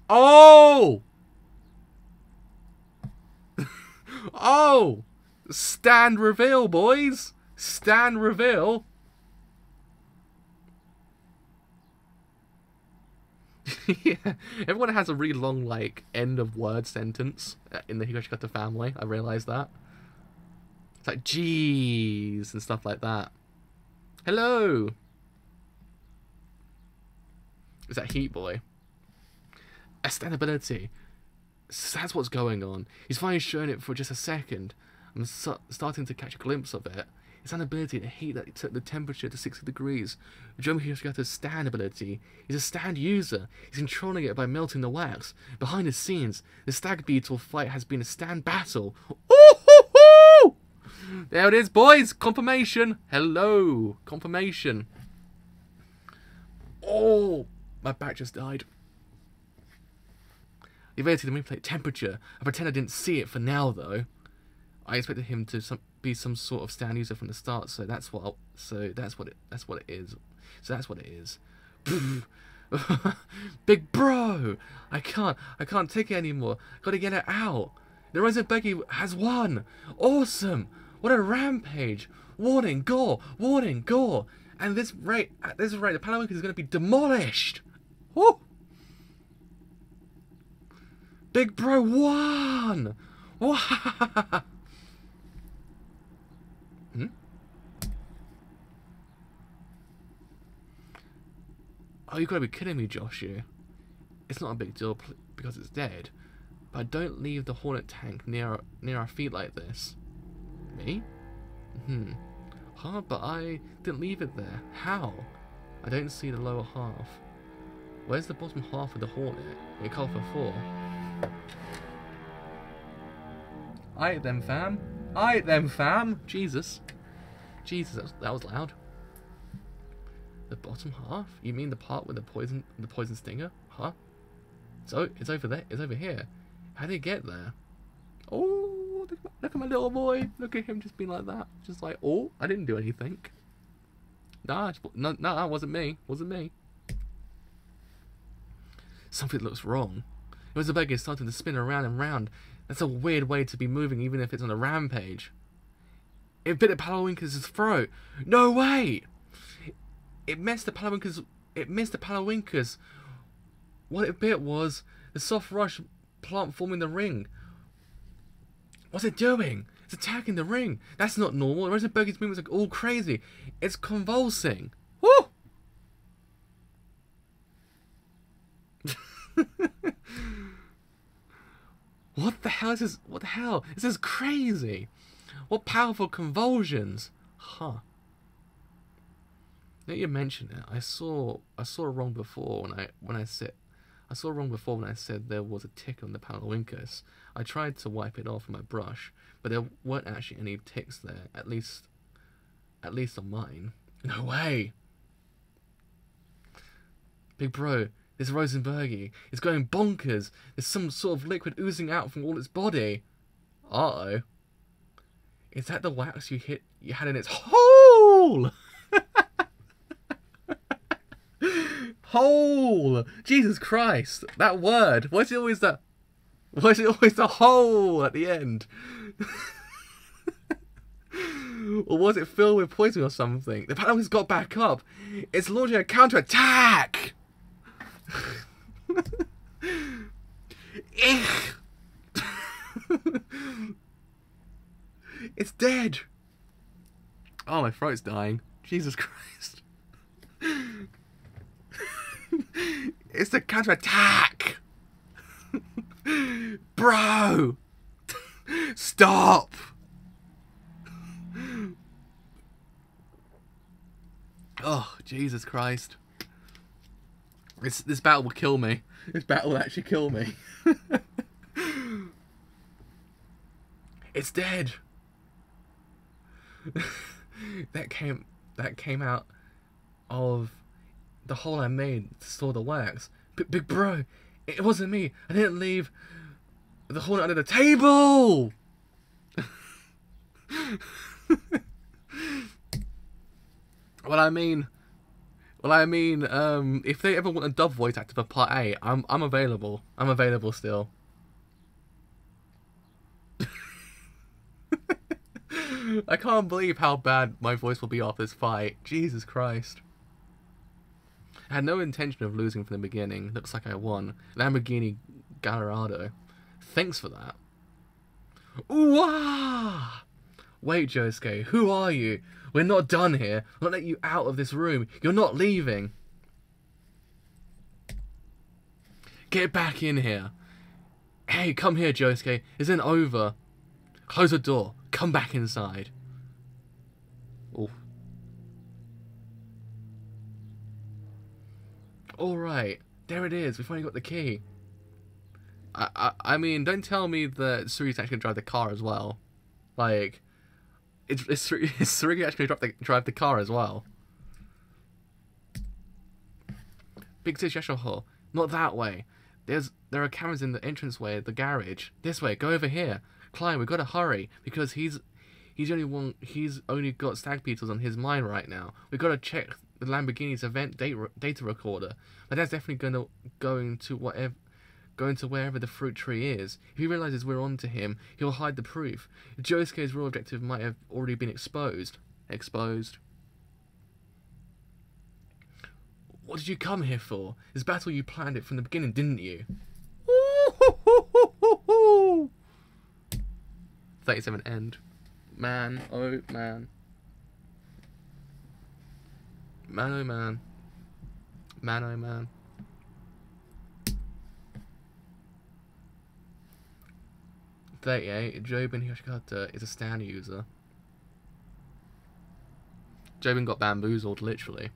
Oh! Oh! Stand reveal, boys! Stand reveal! Yeah, everyone has a really long, like, end of word sentence in the Higashikata family. I realised that. It's like, jeez, and stuff like that. Hello! Is that Heat Boy? A stand ability. So that's what's going on. He's finally shown it for just a second. I'm starting to catch a glimpse of it. It's an ability to heat that took the temperature to 60 degrees. Jojolion got a stand ability. He's a stand user. He's controlling it by melting the wax. Behind the scenes, the stag beetle fight has been a stand battle. Ooh-hoo-hoo! There it is, boys. Confirmation. Hello. Confirmation. Oh, my back just died. The ability to manipulate temperature. I pretend I didn't see it for now, though. I expected him to be some sort of stand user from the start, so that's what it is. Big bro, I can't take it anymore. Gotta get it out. The Rising Buggy has won. Awesome. What a rampage. Warning, gore. Warning, gore. And at this rate, the Paladin is going to be demolished. Woo! Big bro won. Wow. Oh, you gotta be kidding me, Joshua. It's not a big deal because it's dead. But don't leave the Hornet tank near our feet like this. Me? Huh, but I didn't leave it there. How? I don't see the lower half. Where's the bottom half of the Hornet? We call for 4. Aight then, fam. Aight then, fam. Jesus. Jesus, that was loud. The bottom half? You mean the part with the poison stinger? Huh? So it's over there. It's over here. How did it get there? Oh, look at my little boy. Look at him just being like that. Just like, oh, I didn't do anything. Nah, no, that wasn't me. Wasn't me. Something looks wrong. It was a beggar starting to spin around and round. That's a weird way to be moving, even if it's on a rampage. It bit at Palawinker's throat. No way! It missed the Palawinker's. What it bit was the soft rush plant forming the ring. What's it doing? It's attacking the ring. That's not normal. The Resident Buggy's movements are all crazy. It's convulsing. Woo! What the hell is this? What the hell? This is crazy. What powerful convulsions. Huh. Now you mention it, I saw wrong before when I said there was a tick on the Palawinkus. I tried to wipe it off with my brush, but there weren't actually any ticks there, at least on mine. No way! Big bro, this Rosenbergy is going bonkers. There's some sort of liquid oozing out from all its body. Uh-oh. Is that the wax you had in its hole? Hole! Jesus Christ! That word. Why is it always the hole at the end? Or was it filled with poison or something? The Paladin's got back up. It's launching a counter-attack! It's dead! Oh, my throat's dying. Jesus Christ. It's the counter-attack! Bro! Stop! Oh, Jesus Christ. This battle will kill me. This battle will actually kill me. It's dead. That came out of the hole I made to store the wax. Big bro, it wasn't me. I didn't leave the hole under the table. Well, I mean, if they ever want a dub voice actor for Part 8, I'm available. I'm available still. I can't believe how bad my voice will be after this fight. Jesus Christ. I had no intention of losing from the beginning. Looks like I won. Lamborghini Gallardo. Thanks for that. Ooh, ah! Wait, Josuke, who are you? We're not done here. I'll not let you out of this room. You're not leaving. Get back in here. Hey, come here, Josuke. Isn't over. Close the door. Come back inside. Oh. Alright. There it is. We finally got the key. I mean, don't tell me that Suri's actually going to drive the car as well. Like, is Suri actually going to drive the car as well? Big Sis Yashoho. Not that way. There are cameras in the entranceway of the garage. This way. Go over here. Climb. We got to hurry because he's only got stag beetles on his mind right now. We got to check the Lamborghini's event data recorder. My dad's definitely going to wherever the fruit tree is. If he realizes we're onto him, he'll hide the proof. Josuke's real objective might have already been exposed. Exposed. What did you come here for? This battle, you planned it from the beginning, didn't you? 37 end. Man, oh man. Man, oh man. Man, oh man. Jobin Hyoshikata is a stand user. Jobin got bamboozled, literally.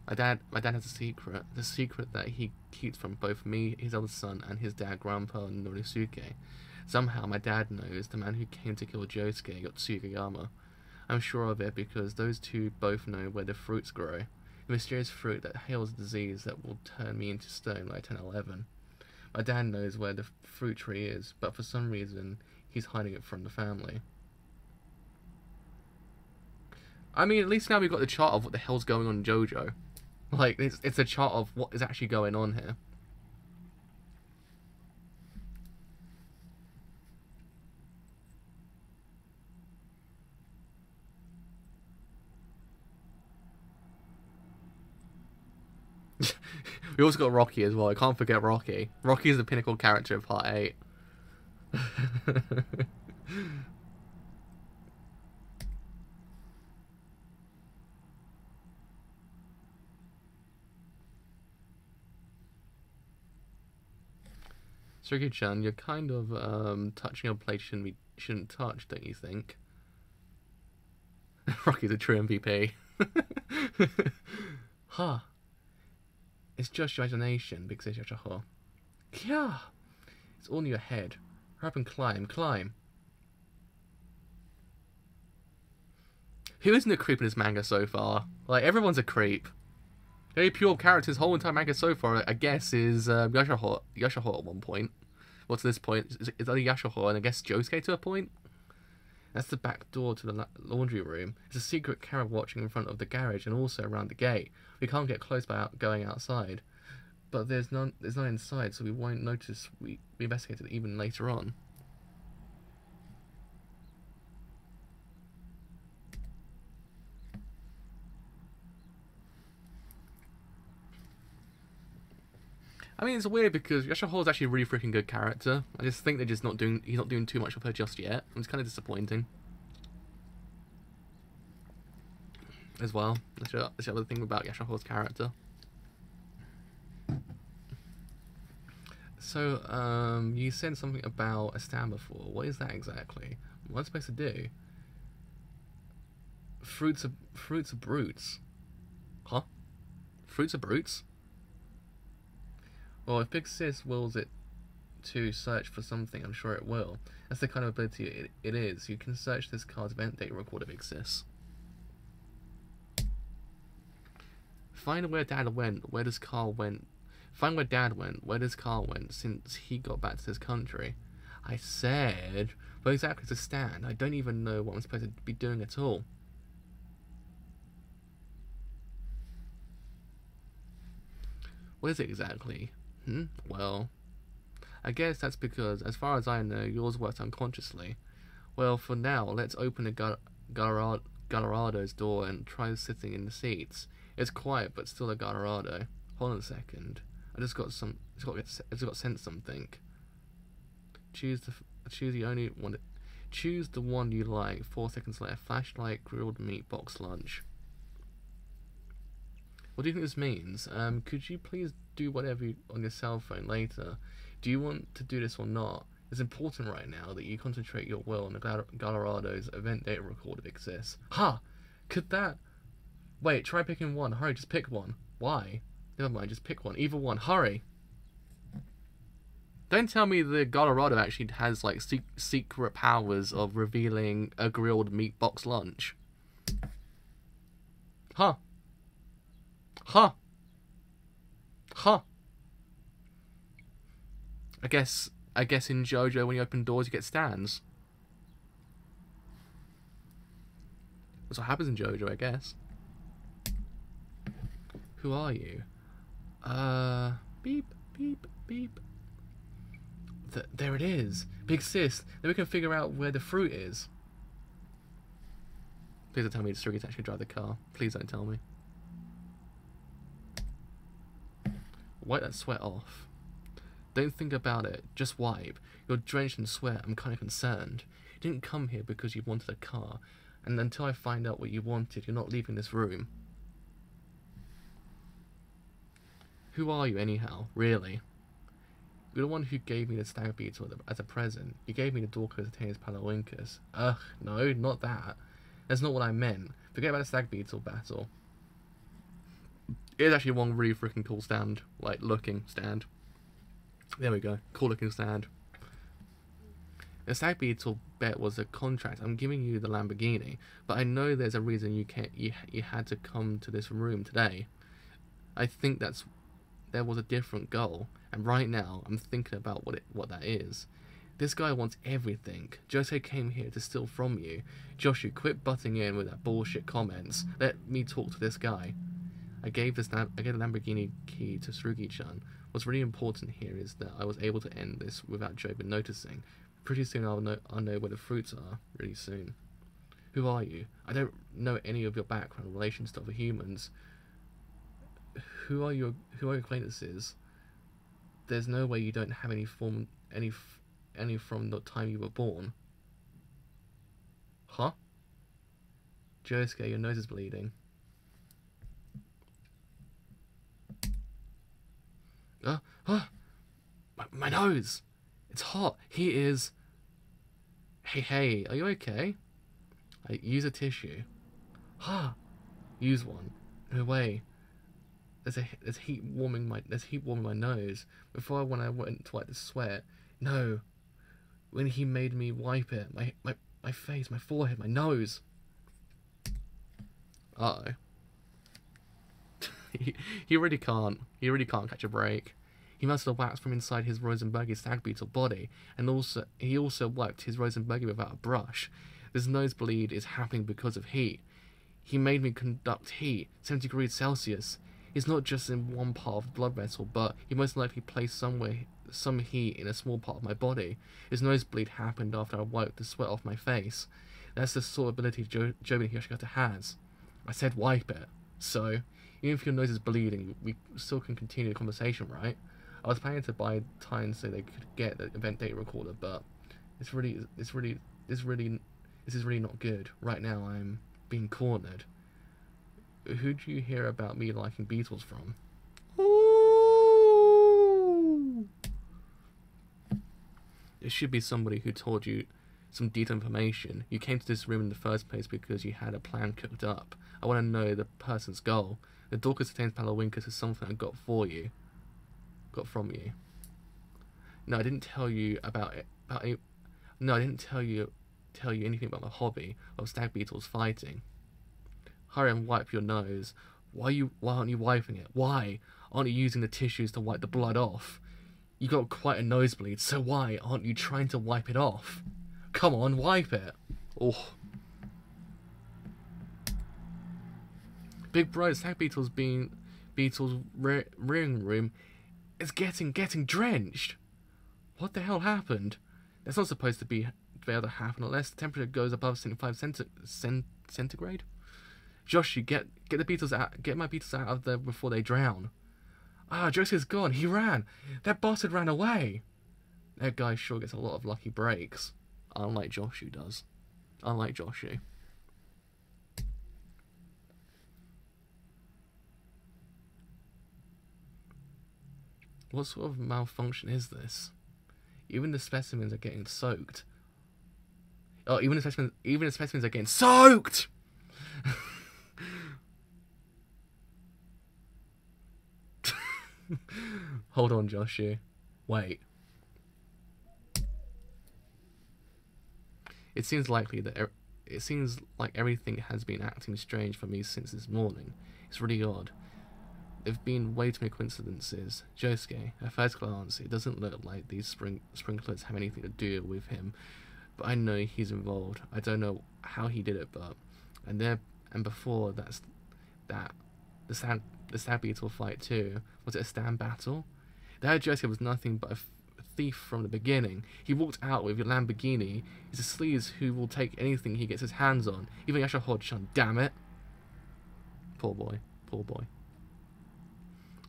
My dad has a secret. The secret that he keeps from both me, his eldest son, and his dad, Grandpa Norisuke. Somehow my dad knows the man who came to kill Josuke, Yotsugayama. I'm sure of it because those two both know where the fruits grow. The mysterious fruit that hails a disease that will turn me into stone like 1011. My dad knows where the fruit tree is, but for some reason, he's hiding it from the family. I mean, at least now we've got the chart of what the hell's going on in JoJo. Like, it's a chart of what is actually going on here. We also got Rocky as well. I can't forget Rocky. Rocky is the pinnacle character of Part 8. Surugi-chan, you're kind of touching a place shouldn't touch, don't you think? Rocky's a true MVP. Huh. It's just your imagination, Big Sis Yachaho. Yeah. It's all in your head. Hurry up and climb, climb. Who isn't a creep in this manga so far? Like, everyone's a creep. The only pure character this whole entire manga so far, I guess, is Yashoho at one point. Well, to this point, it's only Yashoho and I guess Josuke to a point. That's the back door to the laundry room. It's a secret camera watching in front of the garage and also around the gate. We can't get close by going outside. But there's none inside, so we won't notice we investigated it even later on. I mean, it's weird because Yashoho is actually a really freaking good character. I just think he's not doing too much of her just yet. It's kind of disappointing. As well. That's the other thing about Yashoho's character. So, you said something about a stand before. What is that exactly? What am I supposed to do? Fruits are brutes. Huh? Fruits are brutes? Well, if Big Sis wills it to search for something, I'm sure it will. That's the kind of ability it is. You can search this card's event data recorder, Big Sis. Find where Dad went. Where does Carl went? Find where Dad went. Where does Carl went since he got back to his country? I said, but exactly to stand. I don't even know what I'm supposed to be doing at all. What is it exactly? Well, I guess that's because, as far as I know, yours works unconsciously. Well, for now, let's open the Galerado's door and try sitting in the seats. It's quiet, but still a Galerado. Hold on a second. I just got some. It's got sent something. Choose the only one. Choose the one you like. 4 seconds later. Flashlight grilled meat box lunch. What do you think this means? Could you please do whatever on your cell phone later? Do you want to do this or not? It's important right now that you concentrate your will on the Colorado's event data recorder exists. Ha! Could that... Wait, try picking one. Hurry, just pick one. Why? Never mind, just pick one. Either one. Hurry! Don't tell me the Colorado actually has, like, secret powers of revealing a grilled meat box lunch. Huh. Huh. Huh. I guess in JoJo, when you open doors, you get stands. That's what happens in JoJo, I guess. Who are you? Beep, beep, beep. There it is. Big sis. Then we can figure out where the fruit is. Please don't tell me Tsurugi to actually drive the car. Please don't tell me. Wipe that sweat off. Don't think about it. Just wipe. You're drenched in sweat. I'm kind of concerned. You didn't come here because you wanted a car. And until I find out what you wanted, you're not leaving this room. Who are you anyhow? Really? You're the one who gave me the stag beetle as a present. You gave me the Dorcas Ataeus Palawincus. Ugh, no, not that. That's not what I meant. Forget about the stag beetle battle. It is actually one really freaking cool stand. Like, looking stand. There we go. Cool looking stand. The stag beetle bet was a contract. I'm giving you the Lamborghini. But I know there's a reason you had to come to this room today. I think there was a different goal. And right now, I'm thinking about what that is. This guy wants everything. Jose came here to steal from you. Joshua, quit butting in with that bullshit comments. Let me talk to this guy. I gave the Lamborghini key to Tsurugi-chan. What's really important here is that I was able to end this without Jobin noticing. Pretty soon I'll know where the fruits are. Really soon. Who are you? I don't know any of your background relations to other humans. Who are your acquaintances? There's no way you don't have any from the time you were born. Huh? Josuke, your nose is bleeding. My nose! It's hot. He is... Hey, are you okay? Use a tissue. Use one. No way. There's heat warming my nose. Before when I went to wipe the sweat. No. When he made me wipe it. My face, my forehead, my nose. Uh-oh. He really can't catch a break. He must have waxed from inside his Rosenbergi stag beetle body, and he also wiped his Rosenbergi without a brush. This nosebleed is happening because of heat. He made me conduct heat, 70 degrees Celsius. It's not just in one part of the blood vessel, but he most likely placed some heat in a small part of my body. His nosebleed happened after I wiped the sweat off my face. That's the sort of ability Jobin Higashikata has. I said wipe it. So, even if your nose is bleeding, we still can continue the conversation, right? I was planning to buy time so they could get the event data recorder, but this is really not good. Right now I'm being cornered. Who'd you hear about me liking Beatles from? Ooh. It should be somebody who told you some detailed information. You came to this room in the first place because you had a plan cooked up. I want to know the person's goal. The Dorcas Ataeus Palawincus is something I got from you. No, I didn't tell you No, I didn't tell you anything about my hobby of stag beetles fighting. Hurry and wipe your nose. Why aren't you wiping it? Why aren't you using the tissues to wipe the blood off? You got quite a nosebleed, so why aren't you trying to wipe it off? Come on, wipe it. Oh. Big bro, stag beetles rearing room is getting drenched. What the hell happened? That's not supposed to be able to happen unless the temperature goes above 75 centigrade. Joshi, get the beetles out. Get my beetles out of there before they drown. Josie's gone. He ran. That bastard ran away. That guy sure gets a lot of lucky breaks. Unlike Joshi does. Unlike Joshi. What sort of malfunction is this? Even the specimens are getting soaked. Oh, even the specimens are getting soaked! Hold on, Joshua. Wait. It seems like everything has been acting strange for me since this morning. It's really odd. There've been way too many coincidences. Josuke, at first glance, it doesn't look like these sprinklers have anything to do with him, but I know he's involved. I don't know how he did it, but before the Stab Beetle fight too. Was it a stand battle? That Josuke was nothing but a thief from the beginning. He walked out with a Lamborghini. He's a sleaze who will take anything he gets his hands on, even Yasha Hodgson. Damn it! Poor boy. Poor boy.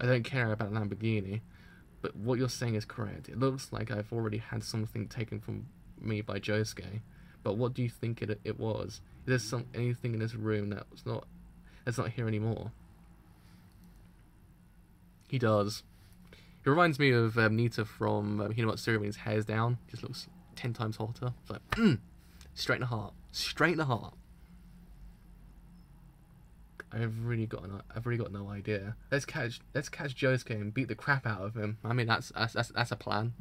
I don't care about Lamborghini, but what you're saying is correct. It looks like I've already had something taken from me by Josuke. But what do you think it was? Is there anything in this room that's not here anymore? He does. He reminds me of Nita from Hinamatsuri when his hair's down. Just looks 10 times hotter. It's like, straight in the heart. Straight in the heart. I've really got no idea. Let's catch Josuke and beat the crap out of him. I mean, that's a plan.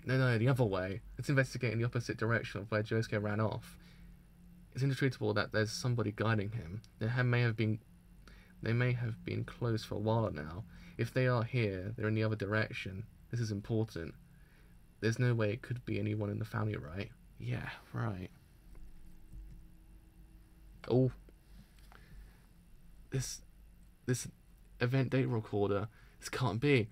No, the other way. Let's investigate in the opposite direction of where Josuke ran off. It's indisputable that there's somebody guiding him. They may have been closed for a while now. If they are here, they're in the other direction. This is important. There's no way it could be anyone in the family, right? Yeah, right. Oh, this event date recorder. This can't be.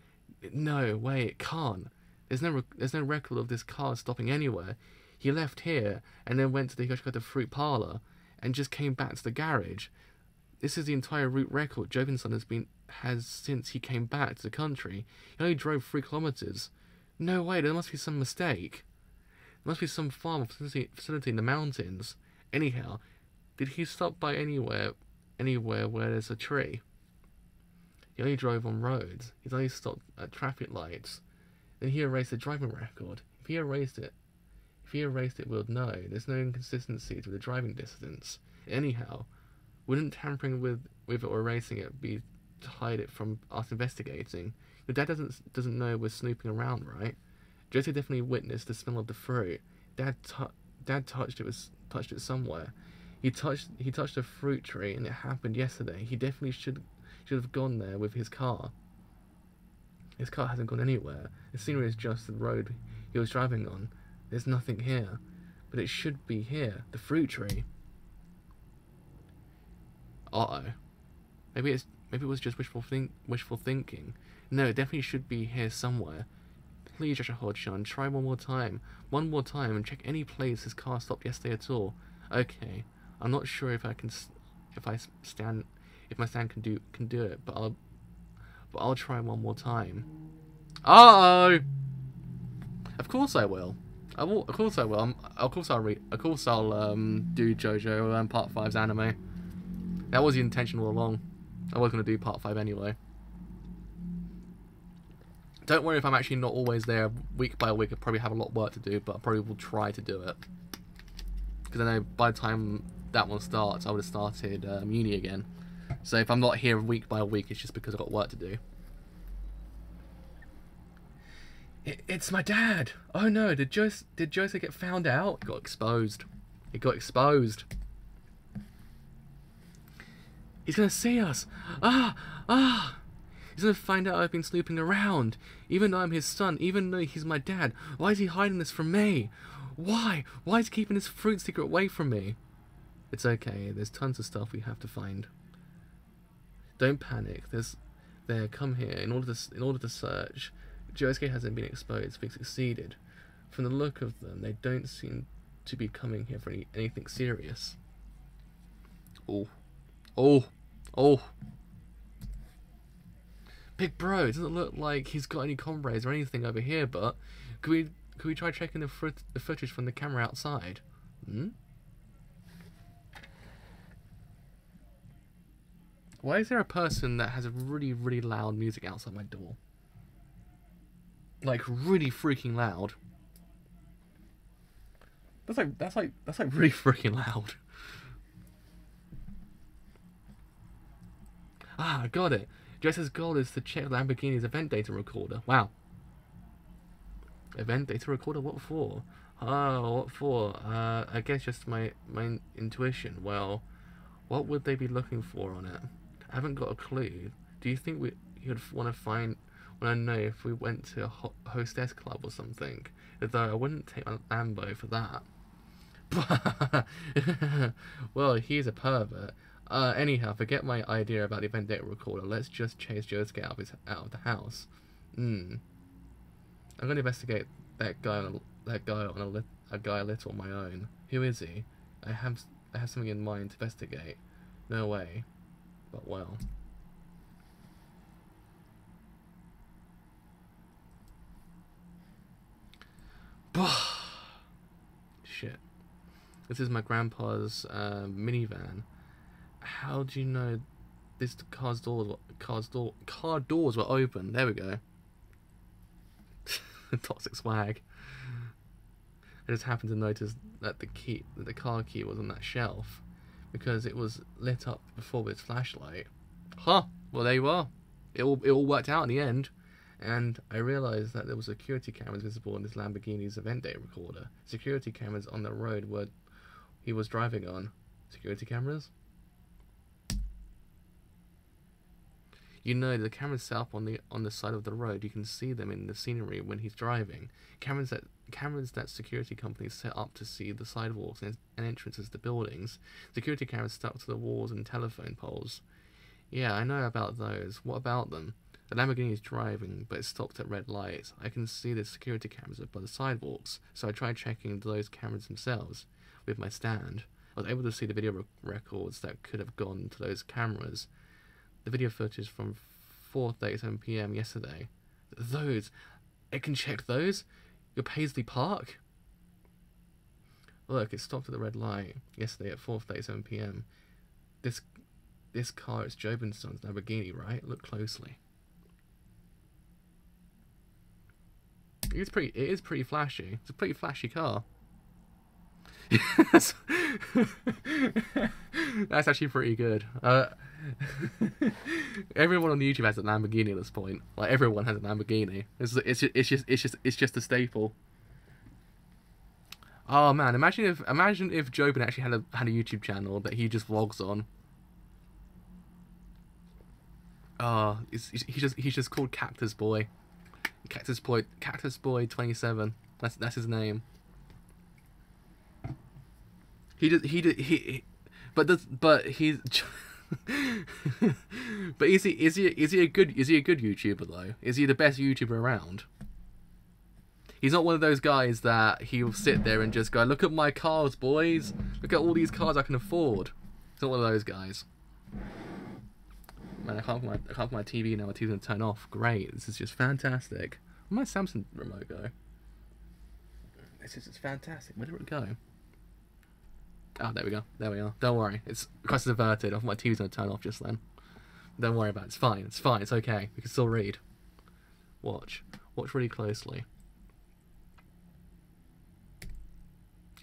No way, it can't. There's no record of this car stopping anywhere. He left here and then went to the Higoshikata fruit parlor and just came back to the garage. This is the entire route record Joven-san has since he came back to the country. He only drove 3 kilometers. No way, there must be some mistake. There must be some farm or facility in the mountains. Anyhow, did he stop by anywhere where there's a tree? He only drove on roads. He's only stopped at traffic lights. Then he erased the driving record. If he erased it, we'll know. There's no inconsistencies with the driving distance. Anyhow, wouldn't tampering with it or erasing it be to hide it from us investigating? Your dad doesn't know we're snooping around, right? Josie definitely witnessed the smell of the fruit. Dad touched it somewhere. He touched a fruit tree, and it happened yesterday. He definitely should have gone there with his car. His car hasn't gone anywhere. The scenery is just the road he was driving on. There's nothing here, but it should be here. The fruit tree. Uh-oh. Maybe it was just wishful thinking. No, it definitely should be here somewhere. Please, Joshua Hodgson, try one more time. One more time and check any place his car stopped yesterday at all. Okay. I'm not sure if my stand can do it, but I'll try one more time. Uh-oh! Of course I will. Of course I will. Of course I'll do JoJo Part 5's anime. That was the intention all along. I was going to do Part 5 anyway. Don't worry if I'm actually not always there week by week. I probably have a lot of work to do, but I probably will try to do it. Because I know by the time that one starts, I would have started uni again. So if I'm not here week by week, it's just because I've got work to do. It's my dad! Oh no, did Joseph get found out? It got exposed. It got exposed. He's gonna see us! He's gonna find out I've been snooping around. Even though I'm his son, even though he's my dad. Why is he hiding this from me? Why? Why is he keeping this fruit secret away from me? It's okay, there's tons of stuff we have to find. Don't panic. Come here. In order to search. Josuke hasn't been exposed. We've succeeded. From the look of them, they don't seem to be coming here for anything serious. Oh. Big bro, it doesn't look like he's got any comrades or anything over here, but could we try checking the footage from the camera outside? Why is there a person that has a really, really loud music outside my door? Like, really freaking loud. That's like really freaking loud. Ah, I got it. Jose's goal is to check Lamborghini's event data recorder. Wow. Event data recorder? What for? Oh, what for? I guess just my intuition. Well, what would they be looking for on it? I haven't got a clue. Do you think you'd want to know if we went to a hostess club or something? Though I wouldn't take my Lambo for that. Well, he's a pervert. Anyhow, forget my idea about the event data recorder. Let's just chase Josuke out of the house. I'm gonna investigate that guy on a guy a little on my own. Who is he? I have something in mind to investigate. No way. But well. Shit. This is my grandpa's minivan. How do you know this car doors were open? There we go. Toxic swag. I just happened to notice that the car key was on that shelf because it was lit up before with its flashlight. Huh. Well, there you are. It all worked out in the end. And I realised that there was security cameras visible in this Lamborghini's event data recorder. Security cameras on the road where he was driving on. Security cameras? You know, the cameras set up on the side of the road. You can see them in the scenery when he's driving. Cameras that security companies set up to see the sidewalks and entrances to buildings. Security cameras stuck to the walls and telephone poles. Yeah, I know about those. What about them? The Lamborghini is driving, but it's stopped at red lights. I can see the security cameras by the sidewalks, so I tried checking those cameras themselves with my stand. I was able to see the video records that could have gone to those cameras. The video footage from 4:37 PM yesterday. Those, I can check those. Your Paisley Park. Look, it stopped at the red light yesterday at 4:37 PM. This car is Jobin's Lamborghini, right? Look closely. It is pretty flashy. It's a pretty flashy car. That's actually pretty good. Everyone on YouTube has a Lamborghini at this point. Like, everyone has a Lamborghini. It's just a staple. Oh man, imagine if Jobin actually had a YouTube channel that he just vlogs on. He's just called Cactus Boy. Cactus Boy 27. That's his name. But he's but is he a good YouTuber though? Is he the best YouTuber around? He's not one of those guys that he'll sit there and just go, look at my cars, boys. Look at all these cars I can afford. He's not one of those guys. Man, I can't put my TV now. My TV's gonna turn off. Great. This is just fantastic. Where'd my Samsung remote go? This is just fantastic. Where did it go? Oh, there we go. There we are. Don't worry. It's quite averted. My TV's gonna turn off just then. Don't worry about it. It's fine. It's fine. It's okay. We can still read. Watch. Watch really closely.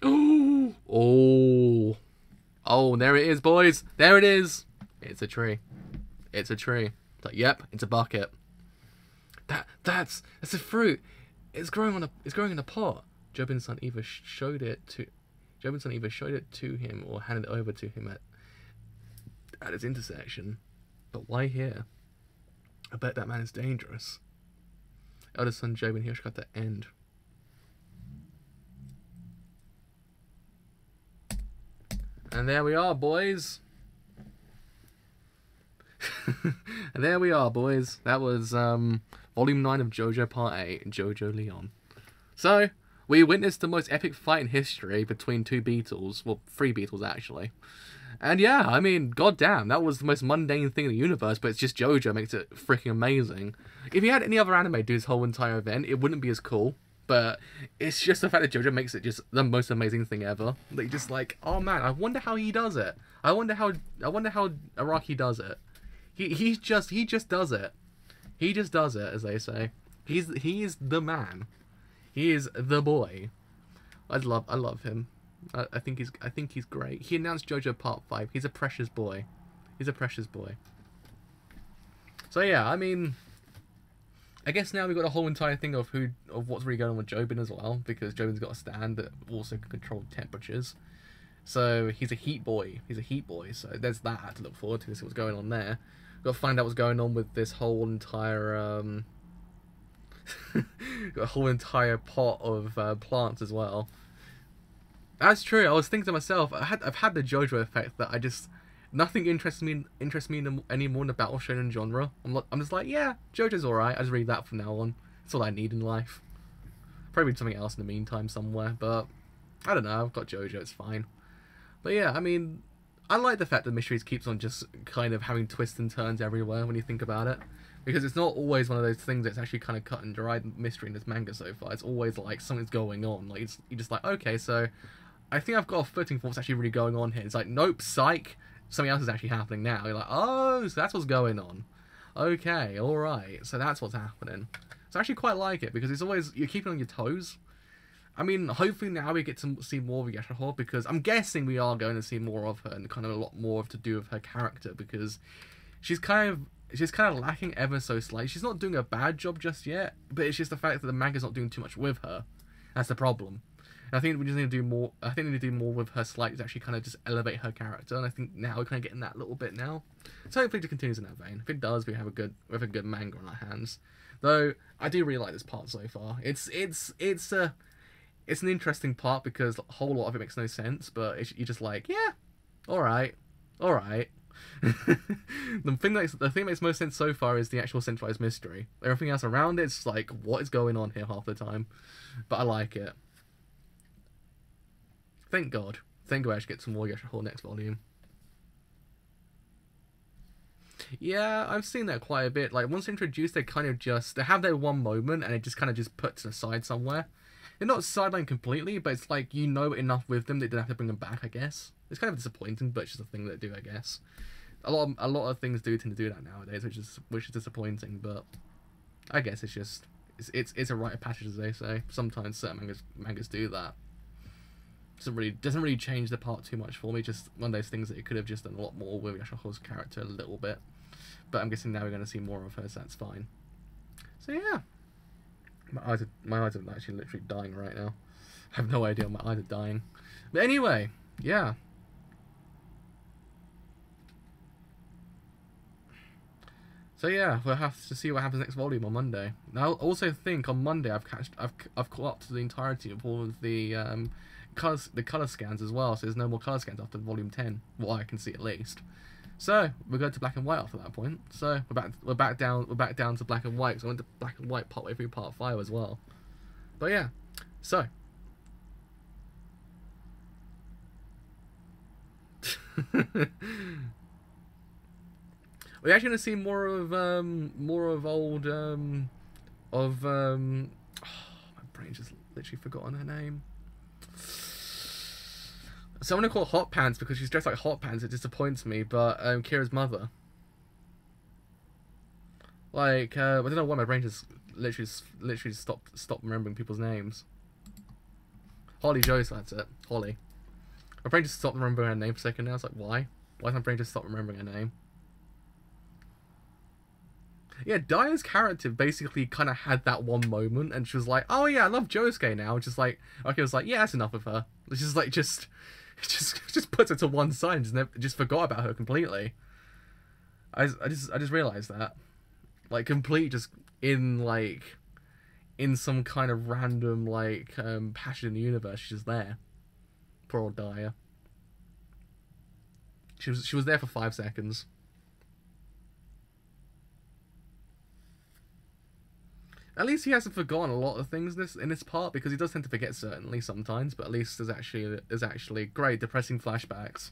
Oh! Oh! Oh, there it is, boys. There it is. It's a tree. It's a tree. It's like, yep, it's a bucket. That's a fruit. It's growing in a pot. Jobin's son either showed it to him or handed it over to him at its intersection. But why here? I bet that man is dangerous. Eldest son Jobin, he'll got the end. And there we are, boys. And there we are, boys. That was Volume 9 of JoJo Part 8, Jojolion. So, we witnessed the most epic fight in history between two Beetles. Well, three Beetles, actually. And yeah, I mean, goddamn, that was the most mundane thing in the universe, but it's just JoJo makes it freaking amazing. If you had any other anime do this whole entire event, it wouldn't be as cool. But it's just the fact that JoJo makes it just the most amazing thing ever. Like, just like, oh man, I wonder how he does it. I wonder how Araki does it. He just does it. He just does it, as they say. He is the man. He is the boy. I love him. I think he's great. He announced JoJo Part 5. He's a precious boy. He's a precious boy. So yeah, I mean, I guess now we've got a whole entire thing of what's really going on with Jobin as well, because Jobin's got a stand that also can control temperatures. So he's a heat boy. He's a heat boy. So there's that to look forward to. See what's going on there. Got to find out what's going on with this whole entire got a whole entire pot of plants as well. That's true. I was thinking to myself, I've had the JoJo effect that I just nothing interests me anymore in the battle shonen genre. I'm just like, yeah, JoJo's alright. I just read that from now on. That's all I need in life. Probably something else in the meantime somewhere, but I don't know. I've got JoJo. It's fine. But yeah, I mean, I like the fact that Mysteries keeps on just kind of having twists and turns everywhere when you think about it. Because it's not always one of those things that's actually kind of cut and dried mystery in this manga so far. It's always like something's going on. Like you're just like, okay, so I think I've got a footing for what's actually really going on here. It's like, nope, psych, something else is actually happening now. You're like, oh, so that's what's going on. Okay, alright, so that's what's happening. So I actually quite like it, because it's always, you're keeping on your toes. I mean, hopefully now we get to see more of Yashahor, because I'm guessing we are going to see more of her and kind of a lot more to do with her character, because she's kind of lacking ever so slightly. She's not doing a bad job just yet, but it's just the fact that the manga's not doing too much with her. That's the problem. And I think we just need to do more. I think we need to do more with her slightly to actually kind of just elevate her character. And I think now we're kind of getting that little bit now. So hopefully it continues in that vein. If it does, we have a good manga on our hands. Though I do really like this part so far. It's an interesting part because a whole lot of it makes no sense. But you're just like, yeah, all right. The thing that makes most sense so far is the actual centralized mystery. Everything else around it's like, what is going on here half the time? But I like it. Thank God. Thank God I actually get some more Yashahor next volume. Yeah, I've seen that quite a bit. Like, once introduced, they have their one moment, and it just kind of just puts aside somewhere. They're not sidelined completely, but it's like, you know enough with them that you don't have to bring them back, I guess. It's kind of disappointing, but it's just a thing they do, I guess. A lot of things do tend to do that nowadays, which is disappointing, but I guess it's just it's a rite of passage, as they say. Sometimes certain mangas do that. Doesn't really change the part too much for me. Just one of those things that it could have just done a lot more with Yashahor's character a little bit. But I'm guessing now we're going to see more of her, so that's fine. So yeah, my eyes are actually literally dying right now. I have no idea, my eyes are dying. But anyway, yeah. So yeah, we'll have to see what happens next volume on Monday. Now, I also think on Monday I've caught up to the entirety of all of the color scans as well. So there's no more color scans after volume 10, what I can see at least. So we're going to black and white after that point. So we're back down to black and white. So I went to black and white partway through part 5 as well. But yeah, so. We're actually going to see more of old oh, my brain just literally forgotten her name. So I'm going to call her Hot Pants because she's dressed like Hot Pants. It disappoints me, but Kira's mother. Like I don't know why my brain just literally stopped remembering people's names. Holly Joyce, that's it. Holly. My brain just stopped remembering her name for a second now. I was like, why? Why did my brain just stop remembering her name? Yeah, Daya's character basically kind of had that one moment, and she was like, "Oh yeah, I love Josuke now." Just like, okay, I was like, "Yeah, that's enough of her." It's just like, just puts her to one side, and just forgot about her completely. I just realized that, like, just in some kind of random passion in the universe, she's just there. Poor old Daya. She was there for 5 seconds. At least he hasn't forgotten a lot of things in this part, because he does tend to forget certainly sometimes, but at least there's actually great depressing flashbacks.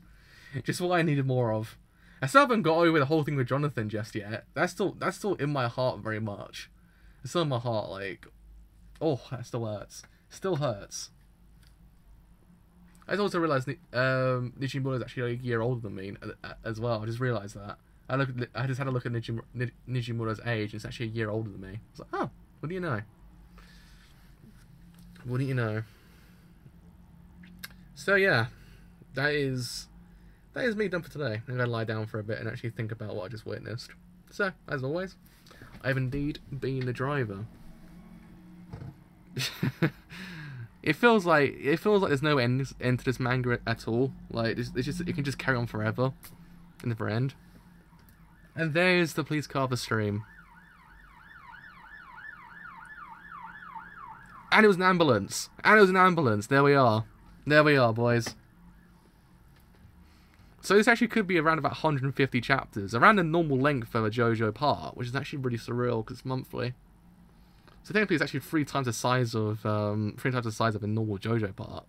Just what I needed more of. I still haven't got over the whole thing with Jonathan just yet. That's still in my heart very much. It's still in my heart, like, oh, that still hurts. Still hurts. I also realised Nishimura is actually a year older than me as well. I just realised that. I just had a look at Nijimura's age, and it's actually a year older than me. I was like, oh, what do you know? What do you know? So yeah, that is me done for today. I'm gonna lie down for a bit and actually think about what I just witnessed. So, as always, I've indeed been the driver. It feels like there's no end to this manga at all. Like it can just carry on forever, and never end. And there's the police car of the stream. And it was an ambulance. There we are. There we are, boys. So this actually could be around about 150 chapters, around the normal length of a JoJo part, which is actually really surreal because it's monthly. So technically, it's actually 3 times the size of a normal JoJo part.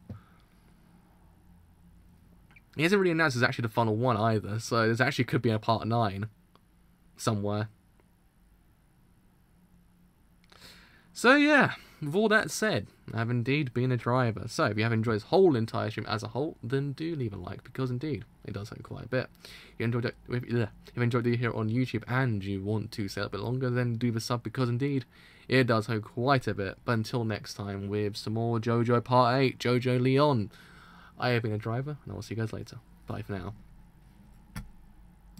He hasn't really announced it's actually the final one either, so there actually could be a part 9 somewhere. So yeah, with all that said, I've indeed been a driver. So if you have enjoyed this whole entire stream as a whole, then do leave a like, because indeed it does help quite a bit. If you enjoyed it here on YouTube and you want to stay a bit longer, then do the sub, because indeed it does help quite a bit. But until next time with some more JoJo Part 8, Jojolion, I have been a driver, and I will see you guys later. Bye for now.